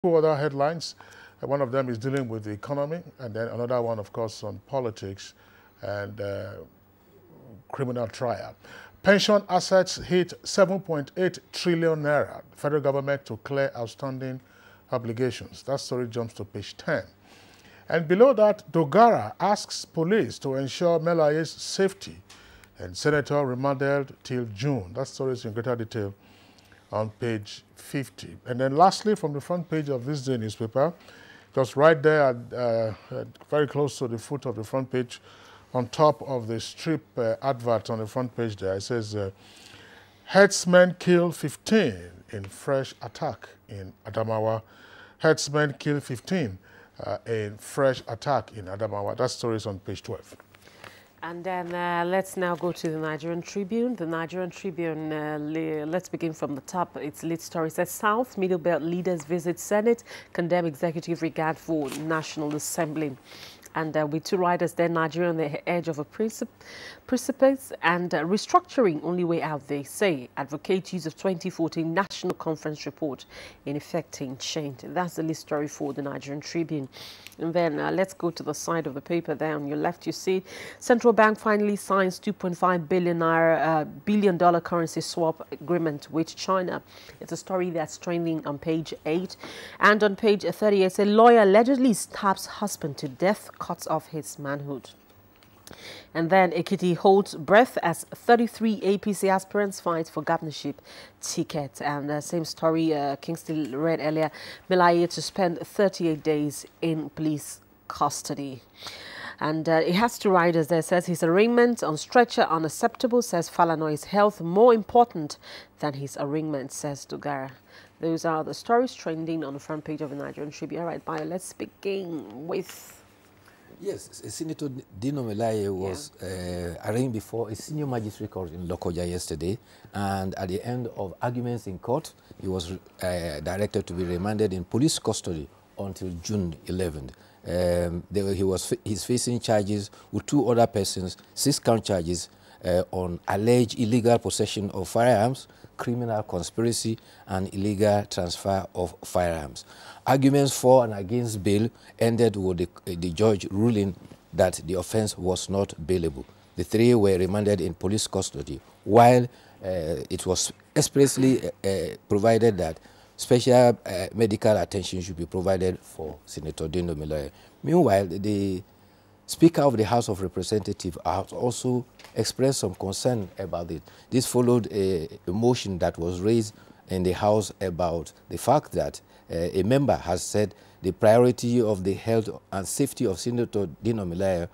Two other headlines. One of them is dealing with the economy, and then another one, of course, on politics and criminal trial. Pension assets hit 7.8 trillion naira. The federal government to clear outstanding obligations. That story jumps to page 10. And below that, Dogara asks police to ensure Melaye's safety, and Senator remanded till June. That story is in greater detail on page 50. And then lastly, from the front page of this day newspaper, just right there, very close to the foot of the front page, on top of the strip advert on the front page there, it says, herdsmen kill 15 in fresh attack in Adamawa. Herdsmen kill 15 in fresh attack in Adamawa. That story is on page 12. And then let's now go to the Nigerian Tribune. The Nigerian Tribune, let's begin from the top. Its lead story says, South Middle Belt leaders visit Senate, condemn executive regard for National Assembly. And with two riders there, Nigeria on the edge of a precipice and restructuring only way out, they say. Advocate use of 2014 National Conference report in effecting change. That's the lead story for the Nigerian Tribune. And then let's go to the side of the paper there. On your left, you see Central Bank finally signs $2.5 billion currency swap agreement with China. It's a story that's trending on page 8. And on page 38, a lawyer allegedly stabs husband to death, cuts off his manhood. And then Ekiti holds breath as 33 APC aspirants fight for governorship ticket. And the same story Kingston read earlier, Melaye to spend 38 days in police custody. And it has two riders there. Says his arraignment on stretcher unacceptable, says Falano's health more important than his arraignment, says Dogara. Those are the stories trending on the front page of the Nigerian Tribune. All right, Bayo, let's begin with... Yes, Senator Dino Melaye was arraigned before a senior magistrate court in Lokoja yesterday, and at the end of arguments in court, he was directed to be remanded in police custody until June 11th. He's facing charges with two other persons, 6-count charges on alleged illegal possession of firearms, criminal conspiracy, and illegal transfer of firearms. Arguments for and against bail ended with the judge ruling that the offense was not bailable. The three were remanded in police custody, while it was expressly provided that special medical attention should be provided for Senator Dino Melaye. Meanwhile, the Speaker of the House of Representatives has also expressed some concern about it. This followed a motion that was raised in the House about the fact that a member has said the priority of the health and safety of Senator Dino Melaye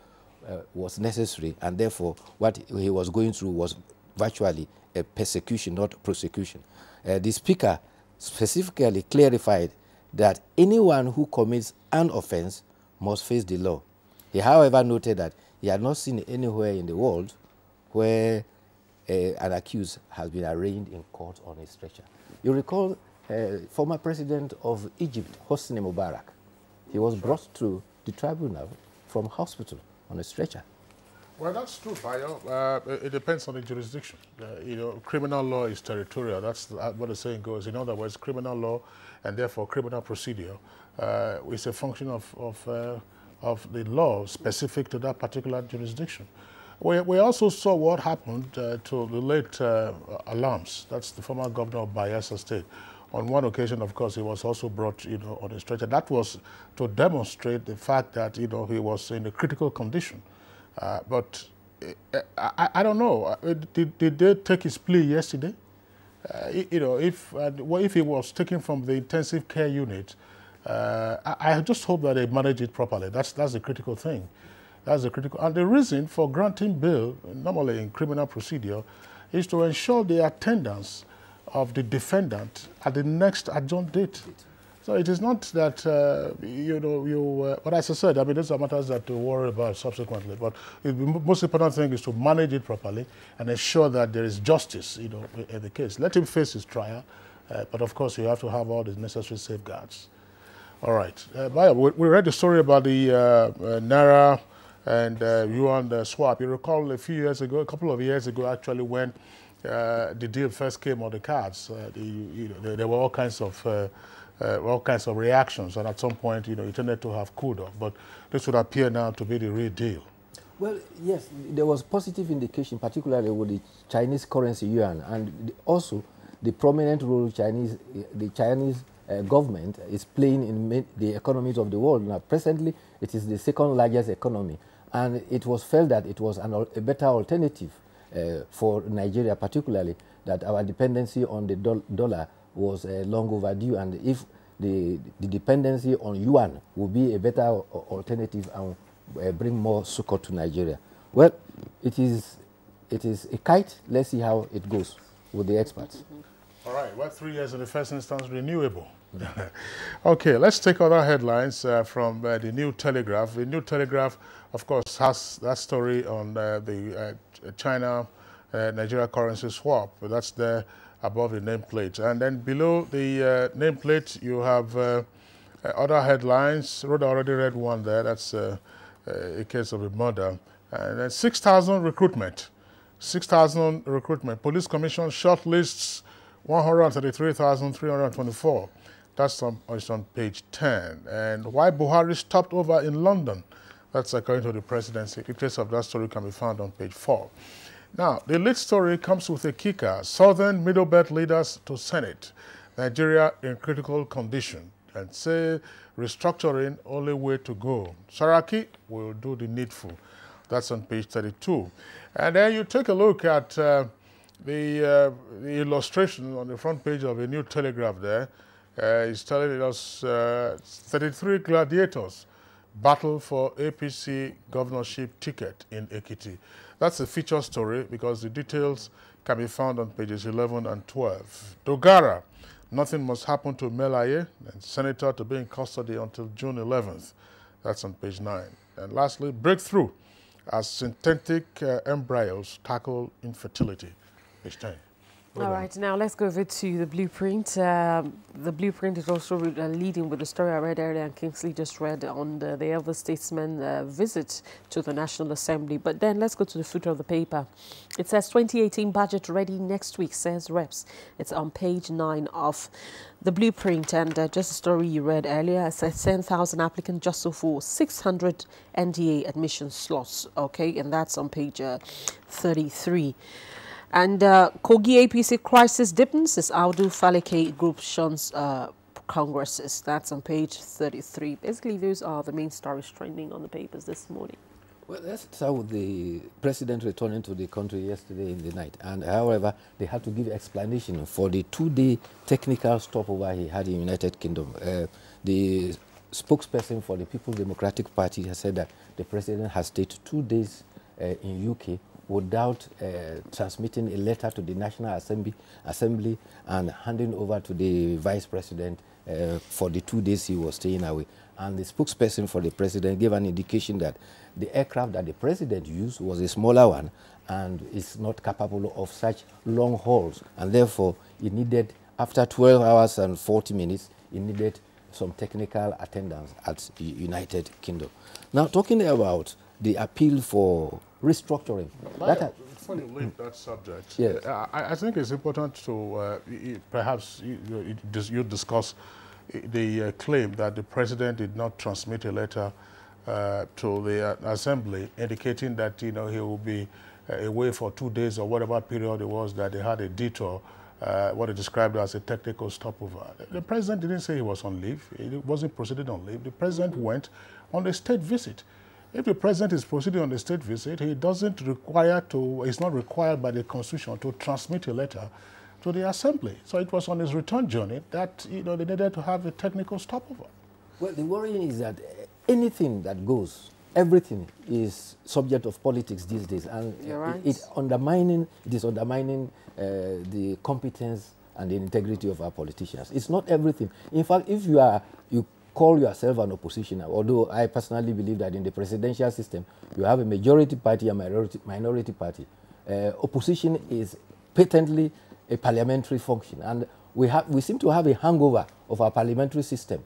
was necessary, and therefore what he was going through was virtually a persecution, not prosecution. The Speaker specifically clarified that anyone who commits an offense must face the law. He, however, noted that he had not seen anywhere in the world where an accused has been arraigned in court on a stretcher. You recall former president of Egypt, Hosni Mubarak. He was brought to the tribunal from hospital on a stretcher. Well, that's true, Bayo. It depends on the jurisdiction. You know, criminal law is territorial. That's what the saying goes. In other words, criminal law and therefore criminal procedure is a function of the law specific to that particular jurisdiction. We also saw what happened to the late Alams. That's the former governor of Bayelsa State. On one occasion, of course, he was also brought, on a stretcher. That was to demonstrate the fact that, he was in a critical condition. But I don't know. Did they take his plea yesterday? If he was taken from the intensive care unit, I just hope that they manage it properly. That's the critical thing. That's the critical. And the reason for granting bail, normally in criminal procedure, is to ensure the attendance of the defendant at the next adjourned date. So it is not that, but as I said, I mean, these are matters that to worry about subsequently. But the most important thing is to manage it properly and ensure that there is justice, in the case. Let him face his trial, but of course you have to have all the necessary safeguards. All right. Bayo, we read the story about the Naira and yuan swap. You recall a couple of years ago, actually, when the deal first came on the cards, there were all kinds of all kinds of reactions, and at some point, it tended to have cooled off. But this would appear now to be the real deal. Well, yes, there was positive indication, particularly with the Chinese currency yuan, and also the prominent role the Chinese government is playing in the economies of the world. Now, presently, it is the second largest economy, and it was felt that it was a better alternative for Nigeria, particularly, that our dependency on the dollar was long overdue, and if the dependency on yuan would be a better alternative and bring more succor to Nigeria. Well, it is a kite. Let's see how it goes with the experts. All right, well, 3 years in the first instance, renewable. Okay, let's take other headlines from the New Telegraph. The New Telegraph, of course, has that story on the China-Nigeria currency swap. That's there above the nameplate. And then below the nameplate, you have other headlines. Rhoda already read one there. That's a case of a murder. And then 6,000 recruitment. 6,000 recruitment. Police Commission shortlists 133,324. That's on page 10. And why Buhari stopped over in London. That's according to the presidency. Details of that story can be found on page 4. Now, the lead story comes with a kicker. Southern Middle Belt leaders to Senate. Nigeria in critical condition. And say restructuring only way to go. Saraki will do the needful. That's on page 32. And then you take a look at the illustration on the front page of a New Telegraph there. It's telling us 33 gladiators battle for APC governorship ticket in Ekiti. That's a feature story because the details can be found on pages 11 and 12. Dogara, nothing must happen to Melaye, and senator to be in custody until June 11th. That's on page 9. And lastly, breakthrough as synthetic embryos tackle infertility. Page 10. All right, now let's go over to the blueprint. The blueprint is also leading with the story I read earlier and Kingsley just read on the elder statesman visit to the National Assembly. But then let's go to the footer of the paper. It says 2018 budget ready next week, says reps. It's on page 9 of the blueprint. And just a story you read earlier, it says 10,000 applicants just so for 600 NDA admission slots. Okay, and that's on page 33. And Kogi APC crisis deepens as Audu Faleke group shuns congresses. That's on page 33. Basically, those are the main stories trending on the papers this morning. Well, let's start with the president returning to the country yesterday in the night. And however, they had to give explanation for the 2-day technical stopover he had in United Kingdom. The spokesperson for the People's Democratic Party has said that the president has stayed 2 days in UK without transmitting a letter to the National Assembly and handing over to the Vice President for the 2 days he was staying away. And the spokesperson for the president gave an indication that the aircraft that the president used was a smaller one and is not capable of such long hauls. And therefore, it needed, after 12 hours and 40 minutes, it needed some technical attendance at the United Kingdom. Now, talking about the appeal for restructuring. Before you leave that subject, yes. I think it's important to perhaps you discuss the claim that the president did not transmit a letter to the Assembly indicating that he will be away for 2 days or whatever period it was that they had a detour, what he described as a technical stopover. The president didn't say he was on leave. He wasn't proceeding on leave. The president went on a state visit. If the president is proceeding on a state visit, he doesn't require to, it's not required by the Constitution to transmit a letter to the Assembly. So it was on his return journey that they needed to have a technical stopover. Well, the worrying is that anything that goes, everything is subject of politics these days, and right. it is undermining the competence and the integrity of our politicians. It's not everything. In fact, if you call yourself an opposition, although I personally believe that in the presidential system, you have a majority party and minority party. Opposition is patently a parliamentary function, and we seem to have a hangover of our parliamentary system.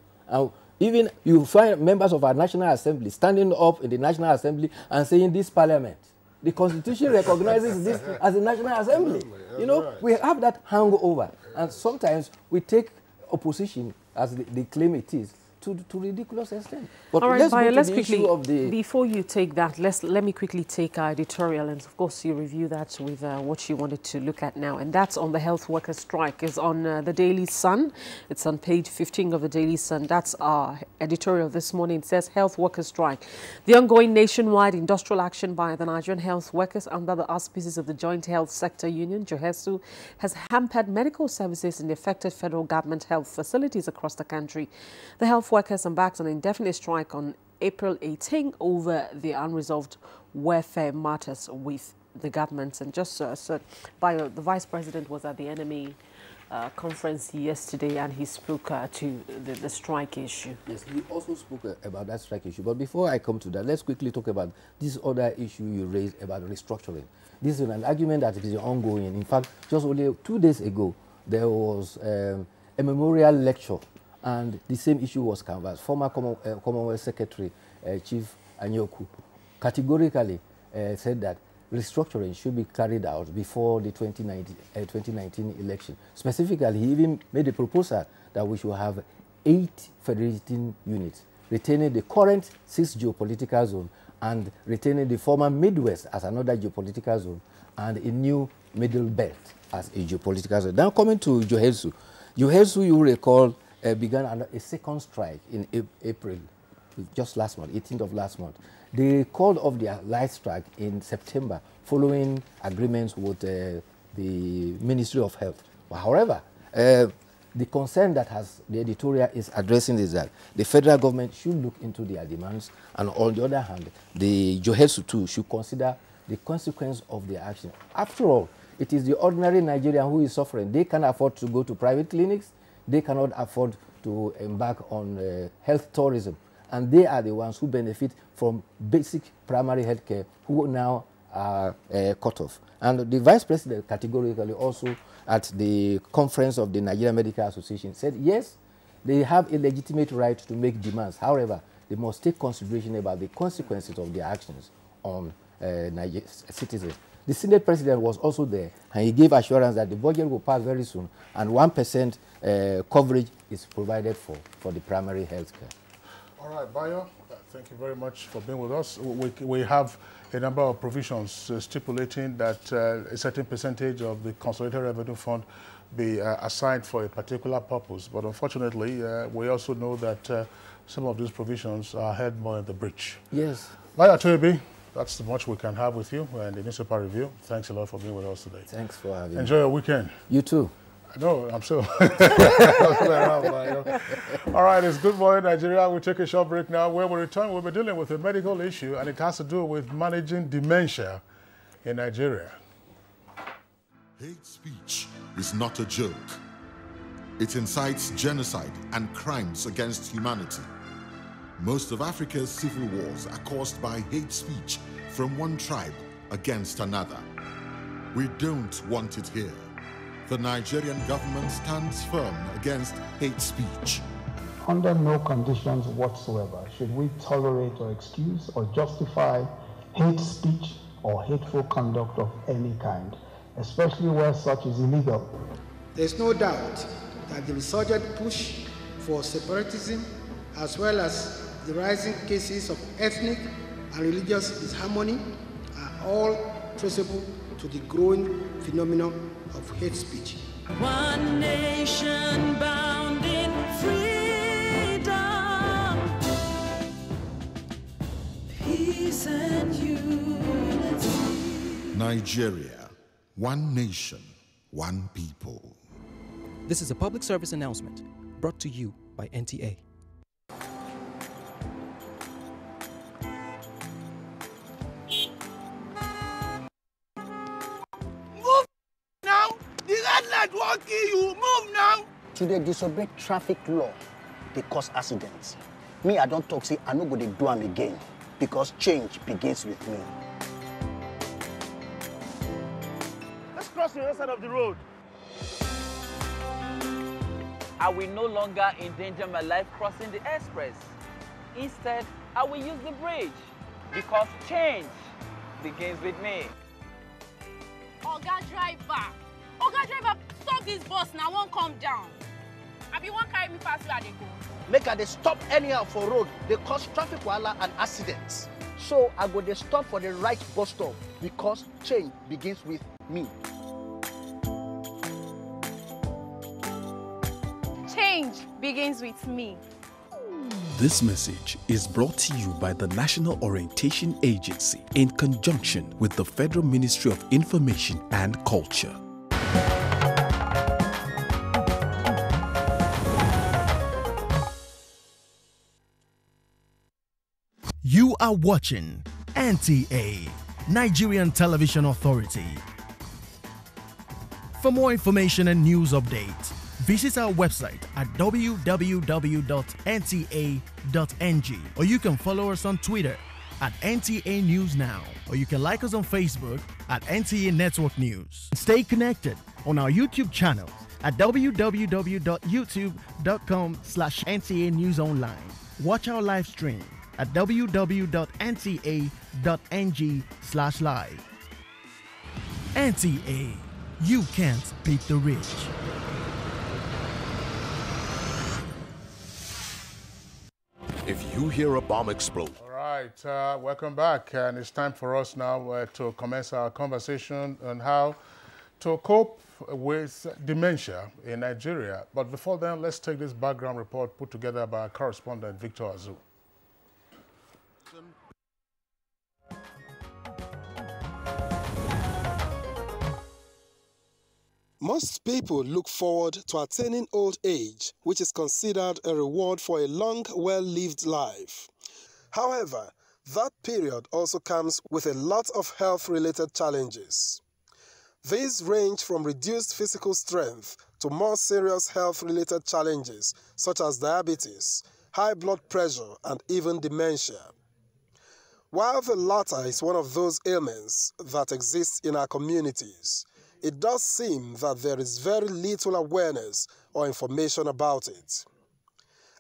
Even you find members of our National Assembly standing up in the National Assembly and saying this parliament. The Constitution recognizes this as a National Assembly. You know, we have that hangover, and sometimes we take opposition as they claim it is, to ridiculous extent. But all right, Bayo, let's quickly, before you take that, let me quickly take our editorial, and of course you review that with what you wanted to look at now, and that's on the health workers strike. It's on the Daily Sun. It's on page 15 of the Daily Sun. That's our editorial this morning. It says health workers strike. The ongoing nationwide industrial action by the Nigerian health workers under the auspices of the Joint Health Sector Union, JOHESU, has hampered medical services in the affected federal government health facilities across the country. The health workers embarked on an indefinite strike on April 18 over the unresolved welfare matters with the government. And just so Bayo, the Vice President was at the NMA conference yesterday, and he spoke to the strike issue. Yes, he also spoke about that strike issue. But before I come to that, let's quickly talk about this other issue you raised about restructuring. This is an argument that is ongoing. In fact, just only 2 days ago, there was a memorial lecture, and the same issue was canvassed. Former Commonwealth Secretary Chief Anyoku categorically said that restructuring should be carried out before the 2019 election. Specifically, he even made a proposal that we should have 8 federating units, retaining the current 6 geopolitical zone and retaining the former Midwest as another geopolitical zone and a new Middle Belt as a geopolitical zone. Now coming to JOHESU. JOHESU, you recall, began a second strike in April, just last month, 18th of last month. They called off their light strike in September following agreements with the Ministry of Health. But however, the concern that the editorial is addressing is that the federal government should look into their demands, and on the other hand, the JOHESU too should consider the consequence of their action. After all, it is the ordinary Nigerian who is suffering. They can afford to go to private clinics. They cannot afford to embark on health tourism. And they are the ones who benefit from basic primary health care, who now are cut off. And the Vice President categorically also at the conference of the Nigerian Medical Association said, yes, they have a legitimate right to make demands. However, they must take consideration about the consequences of their actions on Nigerian citizens. The Senate President was also there, and he gave assurance that the budget will pass very soon, and 1% coverage is provided for the primary health care. All right, Bayo, thank you very much for being with us. We have a number of provisions stipulating that a certain percentage of the Consolidated Revenue Fund be assigned for a particular purpose. But unfortunately, we also know that some of these provisions are held more in the breach. Yes. Bayo Toyebi, that's much we can have with you and the newspaper review. Thanks a lot for being with us today. Thanks for having me. Enjoy your weekend. You too. No, I'm sure. All right, it's Good Morning Nigeria. We'll take a short break now. When we return, we'll be dealing with a medical issue, and it has to do with managing dementia in Nigeria. Hate speech is not a joke. It incites genocide and crimes against humanity. Most of Africa's civil wars are caused by hate speech from one tribe against another. We don't want it here. The Nigerian government stands firm against hate speech. Under no conditions whatsoever should we tolerate or excuse or justify hate speech or hateful conduct of any kind, especially where such is illegal. There's no doubt that the resurgent push for separatism, as well as the rising cases of ethnic and religious disharmony, are all traceable to the growing phenomenon of hate speech. One nation bound in freedom, peace and unity. Nigeria, one nation, one people. This is a public service announcement brought to you by NTA. Won't kill you. Move now. To the disobey traffic law, they cause accidents. Me, I don't talk, say I no go dey do am again, because change begins with me. Let's cross the other side of the road. I will no longer endanger my life crossing the express. Instead, I will use the bridge, because change begins with me. Oga driver, stop this bus now, won't come down. Abi you wan carry me pass where I dey go? Make I dey stop anyhow for road, they cause traffic wahala and accidents. So I go dey stop for the right bus stop because change begins with me. Change begins with me. This message is brought to you by the National Orientation Agency in conjunction with the Federal Ministry of Information and Culture. You are watching NTA, Nigerian Television Authority. For more information and news updates, visit our website at www.nta.ng, or you can follow us on Twitter at NTA News Now, or you can like us on Facebook at NTA Network News. Stay connected on our YouTube channel at www.youtube.com/NTA News Online. Watch our live stream at www.nta.ng/live. NTA, you can't beat the rich. If you hear a bomb explode. All right, welcome back. And it's time for us now to commence our conversation on how to cope with dementia in Nigeria. But before then, let's take this background report put together by our correspondent, Victor Azu. Most people look forward to attaining old age, which is considered a reward for a long, well-lived life. However, that period also comes with a lot of health-related challenges. These range from reduced physical strength to more serious health-related challenges such as diabetes, high blood pressure, and even dementia. While the latter is one of those ailments that exist in our communities, it does seem that there is very little awareness or information about it.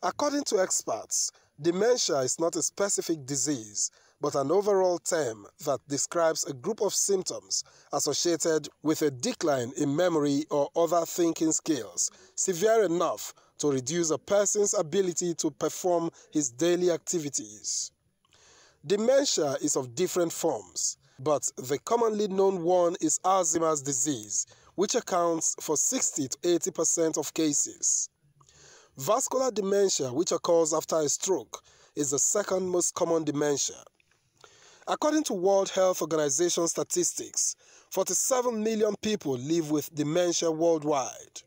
According to experts, dementia is not a specific disease, but an overall term that describes a group of symptoms associated with a decline in memory or other thinking skills, severe enough to reduce a person's ability to perform his daily activities. Dementia is of different forms, but the commonly known one is Alzheimer's disease, which accounts for 60 to 80% of cases. Vascular dementia, which occurs after a stroke, is the second most common dementia. According to World Health Organization statistics, 47 million people live with dementia worldwide.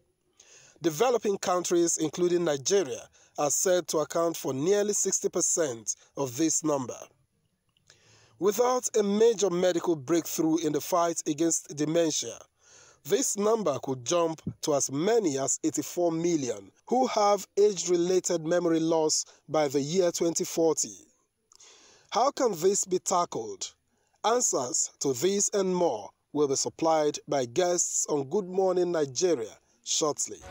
Developing countries, including Nigeria, are said to account for nearly 60% of this number. Without a major medical breakthrough in the fight against dementia, this number could jump to as many as 84 million who have age-related memory loss by the year 2040. How can this be tackled? Answers to this and more will be supplied by guests on Good Morning Nigeria shortly.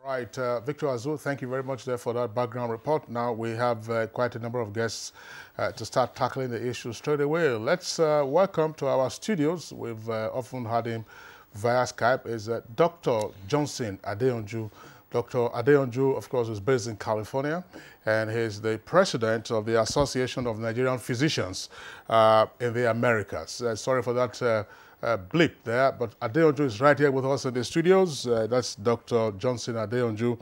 Right, Victor Azu, thank you very much there for that background report. Now we have quite a number of guests to start tackling the issue straight away. Let's welcome to our studios. We've often had him via Skype, is Dr. Johnson Adeonju. Dr. Adeonju, of course, is based in California, and he's the president of the Association of Nigerian Physicians in the Americas. Sorry for that blip there, but Adeonju is right here with us in the studios. That's Dr. Johnson Adeonju.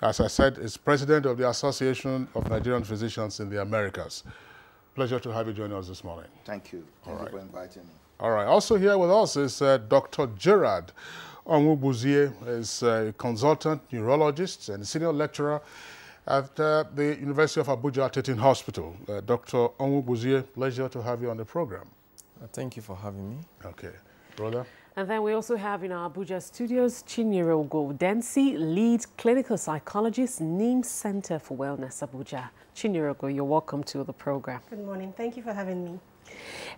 As I said, is president of the Association of Nigerian Physicians in the Americas. Pleasure to have you join us this morning. Thank you. Thank you for inviting me. All right. Also here with us is Dr. Gerard Onwubuzie, is a consultant neurologist and senior lecturer at the University of Abuja Teaching Hospital. Dr. Onwubuzie, pleasure to have you on the program. Thank you for having me. Okay. Brother? And then we also have in our Abuja studios, Chinyere Densi, lead clinical psychologist, NIM Center for Wellness, Abuja. Chinyere, you're welcome to the program. Good morning. Thank you for having me.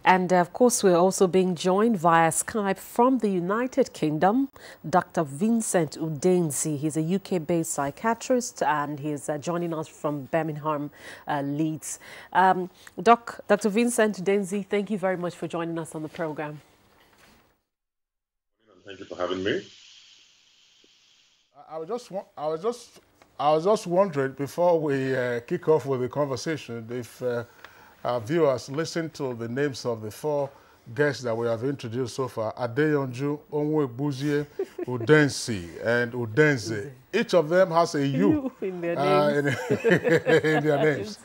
And of course, we're also being joined via Skype from the United Kingdom, Dr. Vincent Udenzi. He's a UK-based psychiatrist, and he's joining us from Birmingham, Leeds. Dr. Vincent Udenzi, thank you very much for joining us on the program. Thank you for having me. I was just wondering before we kick off with the conversation if our viewers listen to the names of the 4 guests that we have introduced so far: Adeyonju, Onwebuzie, Udensi, and Udenze. Each of them has a U in their names. in their names.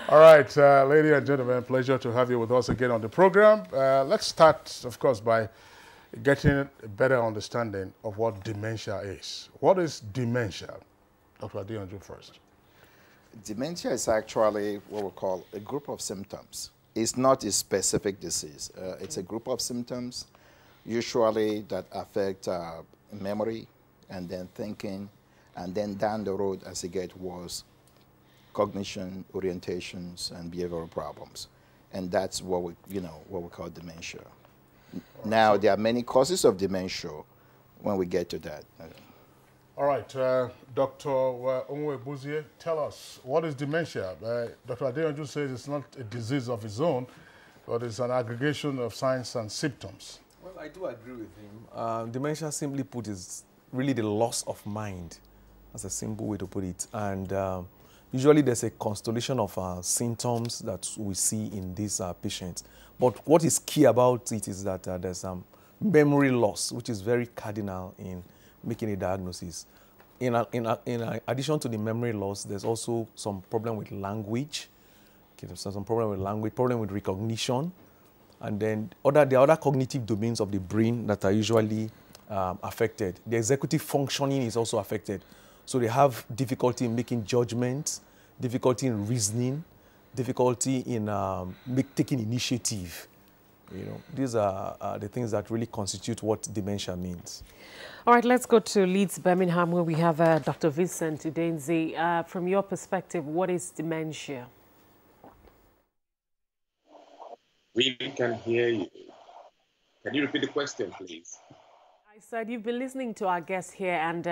All right, ladies and gentlemen, pleasure to have you with us again on the program. Let's start, of course, by getting a better understanding of what dementia is. What is dementia? Dr. Adeyonju first. Dementia is actually what we call a group of symptoms. It's not a specific disease. It's a group of symptoms, usually that affect memory and then thinking, and then down the road as it gets worse, cognition, orientations, and behavioral problems. And that's what we call dementia. Now, there are many causes of dementia when we get to that. All right, Dr. Onwebuzie, tell us, what is dementia? Dr. Adeyonju says it's not a disease of its own, but it's an aggregation of signs and symptoms. Well, I do agree with him. Dementia, simply put, is really the loss of mind. That's a simple way to put it. And usually there's a constellation of symptoms that we see in these patients. But what is key about it is that there's memory loss, which is very cardinal in making a diagnosis. In addition to the memory loss, there's also some problem with language. Okay, there's some problem with language, problem with recognition, and then there are other cognitive domains of the brain that are usually affected. The executive functioning is also affected. So they have difficulty in making judgments, difficulty in reasoning, difficulty in taking initiative. You know, these are the things that really constitute what dementia means. All right, let's go to Leeds, Birmingham, where we have Dr. Vincent Udenze. From your perspective, what is dementia? We can hear you. Can you repeat the question, please? I said you've been listening to our guests here, and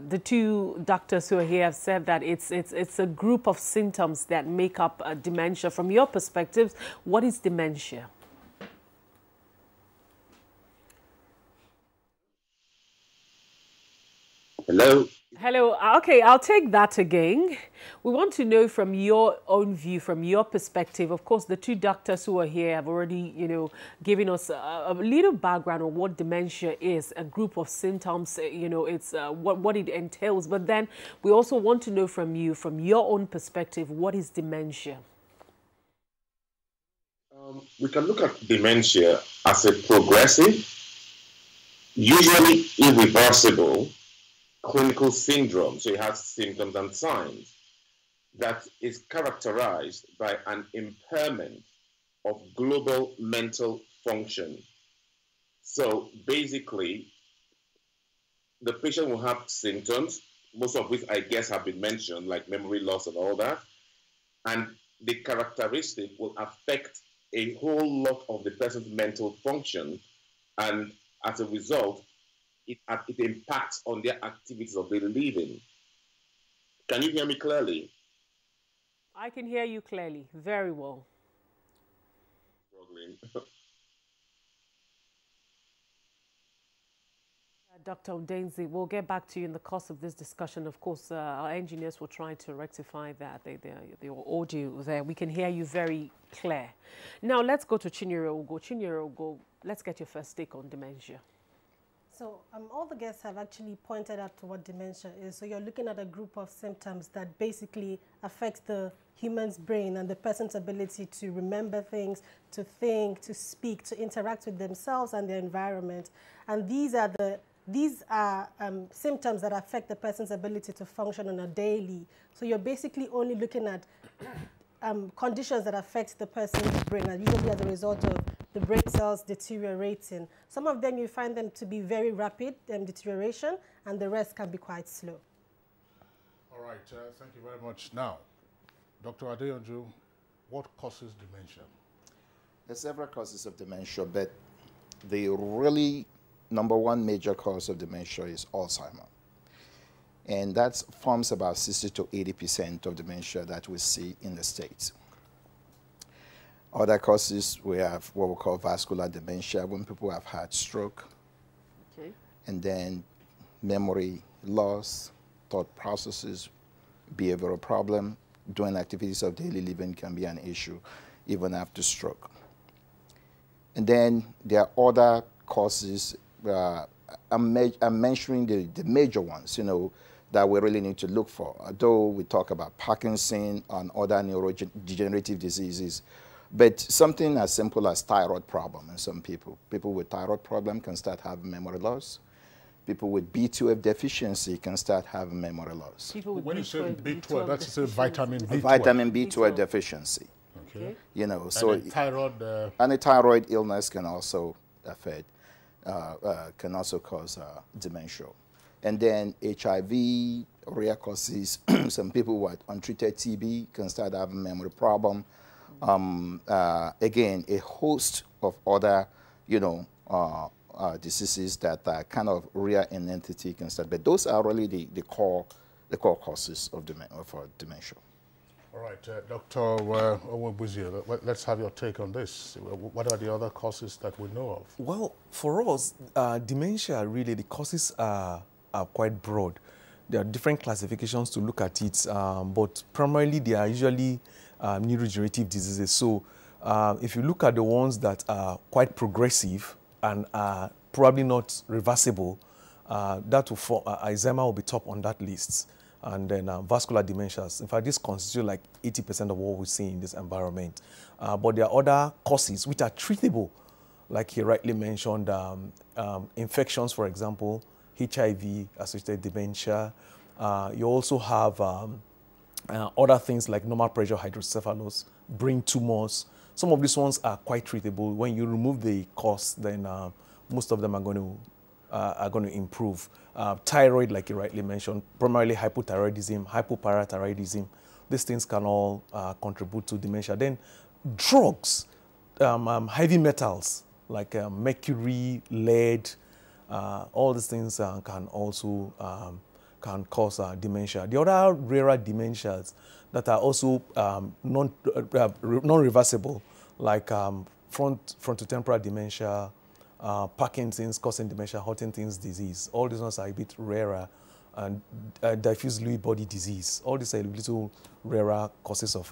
the 2 doctors who are here have said that it's a group of symptoms that make up dementia. From your perspective, what is dementia? Hello? Hello. Okay, I'll take that again. We want to know from your own view, from your perspective. Of course, the 2 doctors who are here have already, given us a little background on what dementia is, a group of symptoms, it's what it entails. But then we also want to know from you, from your own perspective, what is dementia? We can look at dementia as a progressive, usually irreversible, clinical syndrome. So it has symptoms and signs that is characterized by an impairment of global mental function. So basically, the patient will have symptoms, most of which I guess have been mentioned, like memory loss and all that. And the characteristic will affect a whole lot of the person's mental function. And as a result, it impacts on their activities of daily living. Can you hear me clearly? I can hear you clearly, very well. Dr. Udenze, we'll get back to you in the course of this discussion. Of course, our engineers will try to rectify that, the audio there. We can hear you very clear. Now, let's go to Chinyere Ugo. Chinyere Ugo, let's get your first take on dementia. So all the guests have actually pointed out to what dementia is. So you're looking at a group of symptoms that basically affect the human's brain and the person's ability to remember things, to think, to speak, to interact with themselves and their environment. And these are symptoms that affect the person's ability to function on a daily. So you're basically only looking at conditions that affect the person's brain, and usually as a result of the brain cells deteriorating. Some of them you find them to be very rapid deterioration, and the rest can be quite slow. All right, thank you very much. Now, Dr. Adeyonju, what causes dementia? There's several causes of dementia, but the really #1 major cause of dementia is Alzheimer's. And that forms about 60 to 80% of dementia that we see in the States. Other causes, we have what we call vascular dementia, when people have had stroke. Okay. And then memory loss, thought processes, behavioral problem, doing activities of daily living can be an issue even after stroke. And then there are other causes. I'm mentioning the major ones, you know, that we really need to look for. Although we talk about Parkinson and other neurodegenerative diseases, but something as simple as thyroid problem in some people. People with thyroid problem can start having memory loss. People with B12 deficiency can start having memory loss. People with when you say B12, that's a vitamin B12. Vitamin B12 deficiency. Okay. You know, so and thyroid. And a thyroid illness can also affect, can also cause dementia. And then HIV, rare causes. Some people with untreated TB can start having memory problem. Again, a host of other, you know, diseases that are kind of rare in entity can start. But those are really the core causes of dementia. All right, Dr. Owobuzie, let's have your take on this. What are the other causes that we know of? Well, for us, dementia, really, the causes are quite broad. There are different classifications to look at it, but primarily they are usually neurodegenerative diseases. So if you look at the ones that are quite progressive and are probably not reversible, that will fall, Alzheimer will be top on that list. And then vascular dementias. In fact, this constitutes like 80% of what we see in this environment. But there are other causes which are treatable, like he rightly mentioned, infections, for example, HIV-associated dementia. You also have other things like normal pressure hydrocephalus, brain tumors. Some of these ones are quite treatable. When you remove the cause, then most of them are going to improve. Thyroid, like you rightly mentioned, primarily hypothyroidism, hypoparathyroidism. These things can all contribute to dementia. Then drugs, heavy metals like mercury, lead, all these things can also can cause dementia. The other rarer dementias that are also non-reversible, like frontotemporal dementia, Parkinson's causing dementia, Huntington's disease. All these ones are a bit rarer, and diffuse Lewy body disease. All these are a little rarer causes of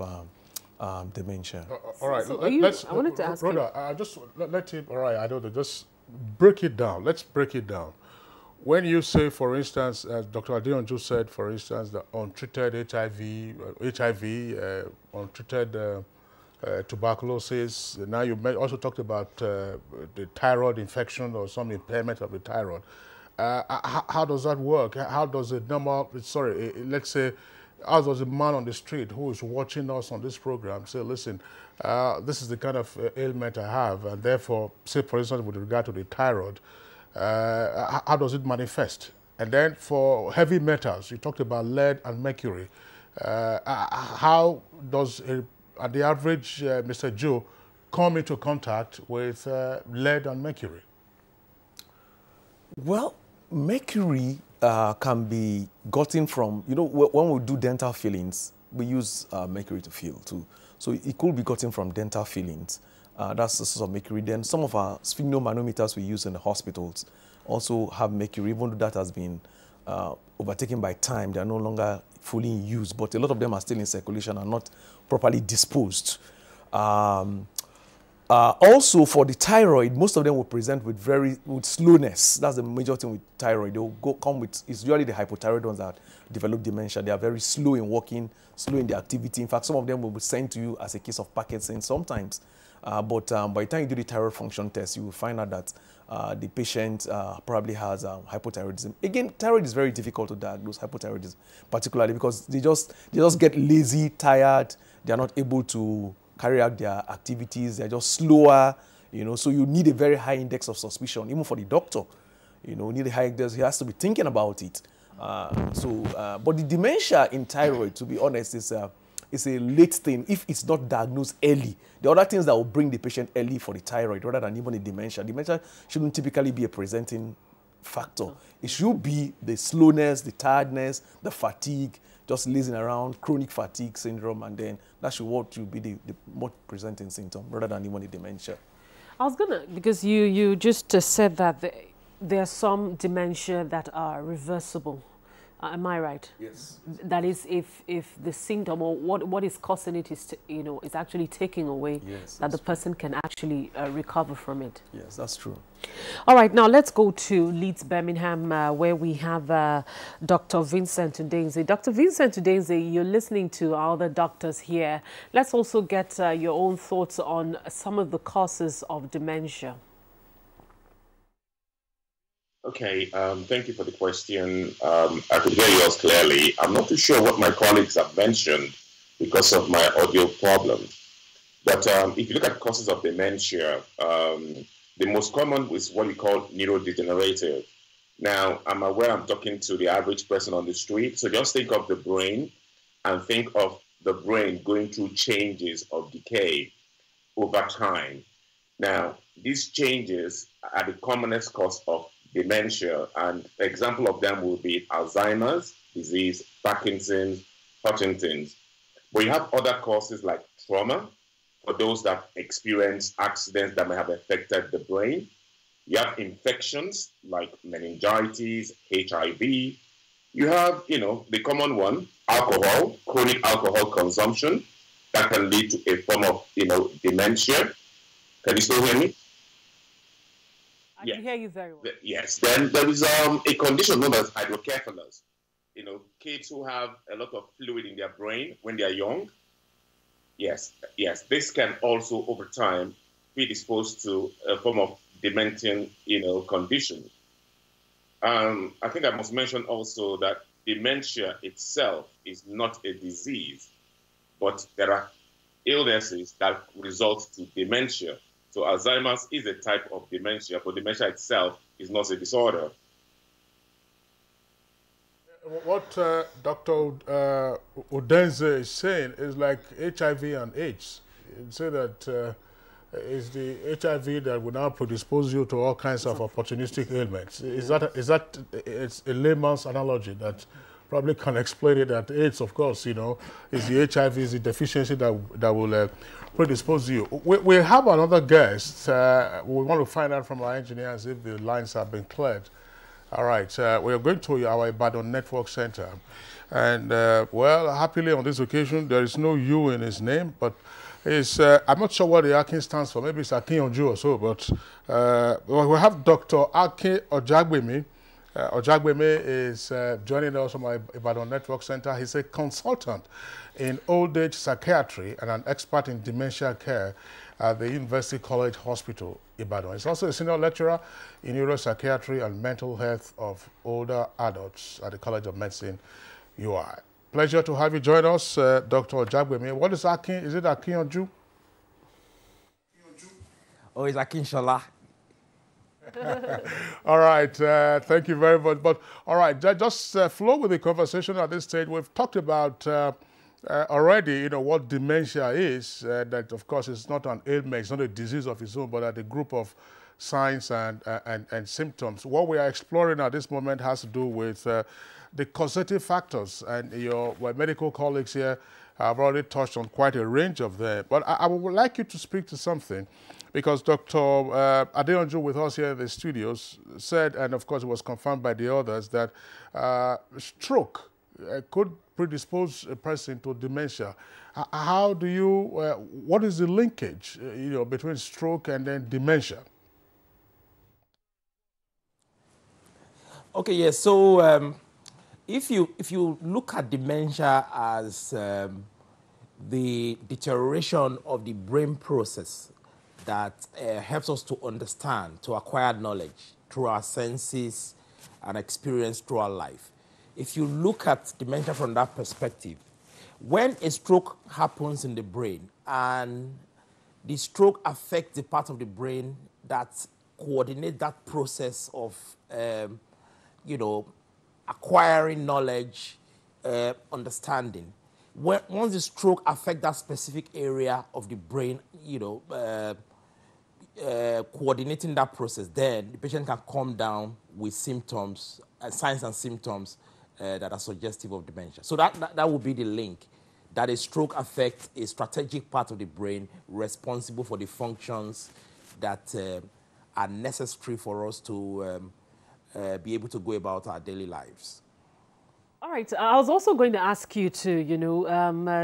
dementia. All right, So I wanted to ask Rhoda, just let him. All right, I don't know. Just break it down. Let's break it down. When you say, for instance, as Dr. Adeonju said, for instance, the untreated HIV, untreated tuberculosis. Now you also talked about the thyroid infection or some impairment of the thyroid. How does that work? How does a normal, let's say, how does a man on the street who is watching us on this program say, listen, this is the kind of ailment I have, and therefore, say for instance, with regard to the thyroid, how does it manifest? And then for heavy metals, you talked about lead and mercury. How does the average Mr. Joe come into contact with lead and mercury? Well, mercury can be gotten from, you know, when we do dental fillings, we use mercury to fill too. So it could be gotten from dental fillings. That's the source of mercury. Then some of our sphygmomanometers we use in the hospitals also have mercury, even though that has been overtaken by time. They are no longer fully in use, but a lot of them are still in circulation and not properly disposed. Also, for the thyroid, most of them will present with slowness. That's the major thing with thyroid. They will come with, it's usually the hypothyroid ones that develop dementia. They are very slow in walking, slow in their activity. In fact, some of them will be sent to you as a case of Parkinson sometimes. But by the time you do the thyroid function test, you will find out that the patient probably has hypothyroidism. Again, thyroid is very difficult to diagnose, hypothyroidism, particularly because they just get lazy, tired. They are not able to carry out their activities. They're just slower, you know. So you need a very high index of suspicion, even for the doctor. You know, need a high index. He has to be thinking about it. But the dementia in thyroid, to be honest, is a late thing if it's not diagnosed early. The other things that will bring the patient early for the thyroid rather than even the dementia. Dementia shouldn't typically be a presenting factor. It should be the slowness, the tiredness, the fatigue, just lazing around, chronic fatigue syndrome, and then that should be the more presenting symptom rather than even the dementia. I was gonna, because you just said that there are some dementia that are reversible. Am I right? Yes. That is, if the symptom or what is causing it is, is actually taking away, that the person can actually recover from it. Yes, that's true. All right, now let's go to Leeds, Birmingham, where we have Dr. Vincent Udenze. Dr. Vincent Udenze, you're listening to our other doctors here. Let's also get your own thoughts on some of the causes of dementia. Okay, thank you for the question. I could hear yours clearly. I'm not too sure what my colleagues have mentioned because of my audio problem. But if you look at causes of dementia, the most common is what we call neurodegenerative. Now, I'm aware I'm talking to the average person on the street, so just think of the brain and think of the brain going through changes of decay over time. Now, these changes are the commonest cause of dementia, and example of them will be Alzheimer's disease, Parkinson's, Huntington's. But you have other causes like trauma, for those that experience accidents that may have affected the brain. You have infections like meningitis, HIV. You have, the common one, alcohol, chronic alcohol consumption, that can lead to a form of, dementia. Can you still hear me? I can hear you very well. Yes. Then there is a condition known as hydrocephalus. Kids who have a lot of fluid in their brain when they are young. Yes. This can also, over time, predispose to a form of dementing, condition. I think I must mention also that dementia itself is not a disease, but there are illnesses that result to dementia. So Alzheimer's is a type of dementia, but dementia itself is not a disorder. What Dr. Udenze is saying is like HIV and AIDS. You'd say that it's the HIV that will now predispose you to all kinds of opportunistic ailments. Is that it's a layman's analogy that probably can explain it? That AIDS, of course, is the HIV, is the deficiency that will predispose you. We have another guest. We want to find out from our engineers if the lines have been cleared. All right, we are going to our Ibadan Network Center. And, well, happily on this occasion, there is no U in his name, but it's, I'm not sure what the Akin stands for. Maybe it's Akin Oju or so, but we have Dr. Akin Ojagbemi. Ojagbemi is joining us from our Ibadan Network Center. He's a consultant in old age psychiatry and an expert in dementia care at the University College Hospital, Ibadan. He's also a senior lecturer in neuropsychiatry and mental health of older adults at the College of Medicine, UI. Pleasure to have you join us, Dr. Ojagbemi. What is Akin? Is it Akin Oju? Oh, it's Akin Shola. All right, thank you very much. But all right, just flow with the conversation at this stage. We've talked about already, what dementia is. That of course is not an ailment, it's not a disease of its own, but a group of signs and symptoms. What we are exploring at this moment has to do with the causative factors, and your medical colleagues here have already touched on quite a range of them. But I would like you to speak to something, because Dr. Adeonju with us here in the studios said, and of course it was confirmed by the others, that stroke could predispose a person to dementia. How do you, what is the linkage, between stroke and then dementia? Okay, yes. So if you look at dementia as the deterioration of the brain process that helps us to understand, to acquire knowledge through our senses and experience through our life. If you look at dementia from that perspective, when a stroke happens in the brain and the stroke affects the part of the brain that coordinate that process of, acquiring knowledge, understanding. Once the stroke affects that specific area of the brain, coordinating that process, then the patient can come down with symptoms, signs and symptoms that are suggestive of dementia. So that would be the link, that a stroke affects a strategic part of the brain responsible for the functions that are necessary for us to be able to go about our daily lives. All right. I was also going to ask you to,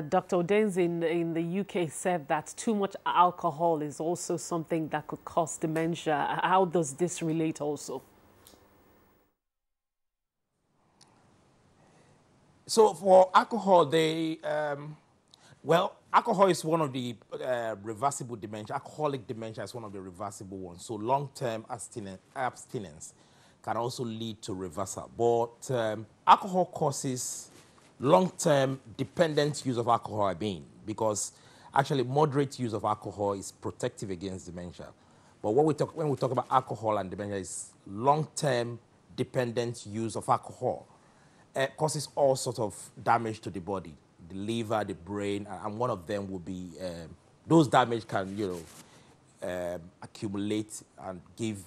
Dr. Odense in the UK said that too much alcohol is also something that could cause dementia. How does this relate also? So for alcohol, alcohol is one of the reversible dementia. Alcoholic dementia is one of the reversible ones. So long-term abstinence can also lead to reversal. But alcohol causes long-term dependent use of alcohol, because actually moderate use of alcohol is protective against dementia. But when we talk about alcohol and dementia, is long-term dependent use of alcohol. Causes all sorts of damage to the body, the liver, the brain, and one of them will be, those damage can, accumulate and give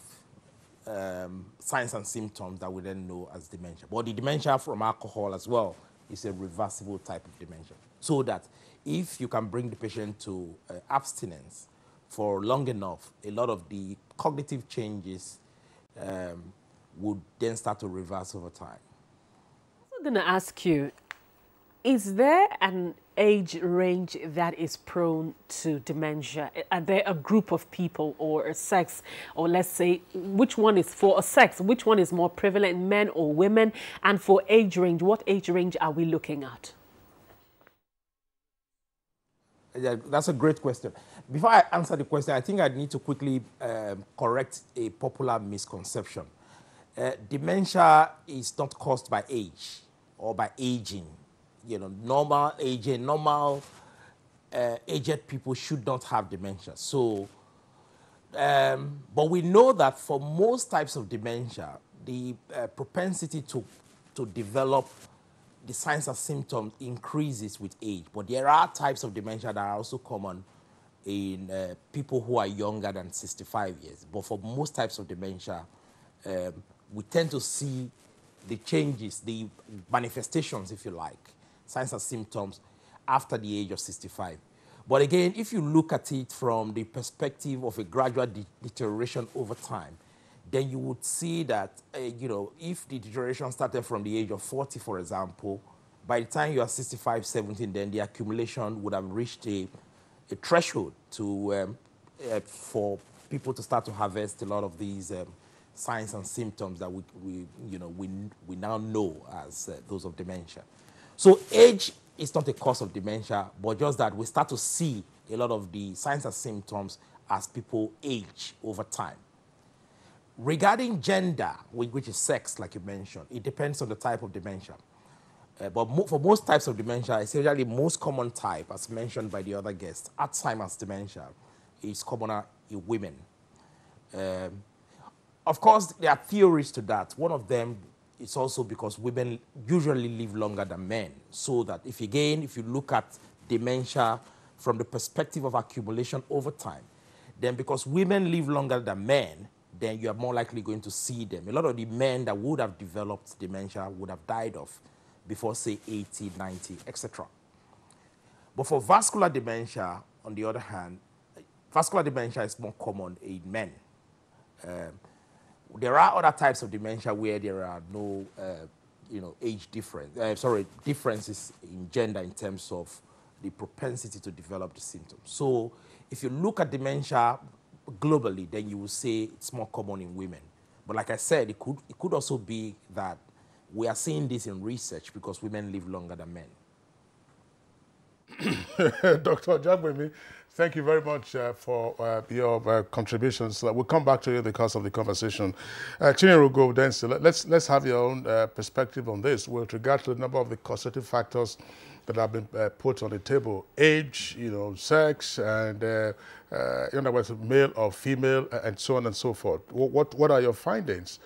signs and symptoms that we then know as dementia. But the dementia from alcohol as well is a reversible type of dementia. So that if you can bring the patient to abstinence for long enough, a lot of the cognitive changes would then start to reverse over time. I'm going to ask you, is there an age range that is prone to dementia? Are there a group of people or a sex, or let's say, which one is for a sex, which one is more prevalent, men or women? And for age range, what age range are we looking at? Yeah, that's a great question. Before I answer the question, I think I need to quickly correct a popular misconception. Dementia is not caused by age or by aging. Normal aging, aged people should not have dementia. So, but we know that for most types of dementia, the propensity to develop the signs and symptoms increases with age. But there are types of dementia that are also common in people who are younger than 65 years. But for most types of dementia, we tend to see the changes, the manifestations, if you like, signs and symptoms after the age of 65. But again, if you look at it from the perspective of a gradual deterioration over time, then you would see that, if the deterioration started from the age of 40, for example, by the time you are 65, 70, then the accumulation would have reached a threshold for people to start to harvest a lot of these signs and symptoms that we now know as those of dementia. So age is not a cause of dementia, but just that we start to see a lot of the signs and symptoms as people age over time. Regarding gender, which is sex, like you mentioned, it depends on the type of dementia. But for most types of dementia, essentially most common type, as mentioned by the other guest, Alzheimer's dementia, is commoner in women. Of course, there are theories to that. One of them is also because women usually live longer than men. So that if you look at dementia from the perspective of accumulation over time, then because women live longer than men, then you are more likely going to see them. A lot of the men that would have developed dementia would have died off before, say, 80, 90, etc. But for vascular dementia, on the other hand, vascular dementia is more common in men. There are other types of dementia where there are no, age difference. Differences in gender in terms of the propensity to develop the symptoms. So, if you look at dementia globally, then you will say it's more common in women. But like I said, it could also be that we are seeing this in research because women live longer than men. Dr. Jagbemi, thank you very much for your contributions. We'll come back to you in the course of the conversation. Chinyere Odense, let's have your own perspective on this with regard to the number of the causative factors that have been put on the table: age, sex, and in other words, male or female, and so on and so forth. What are your findings?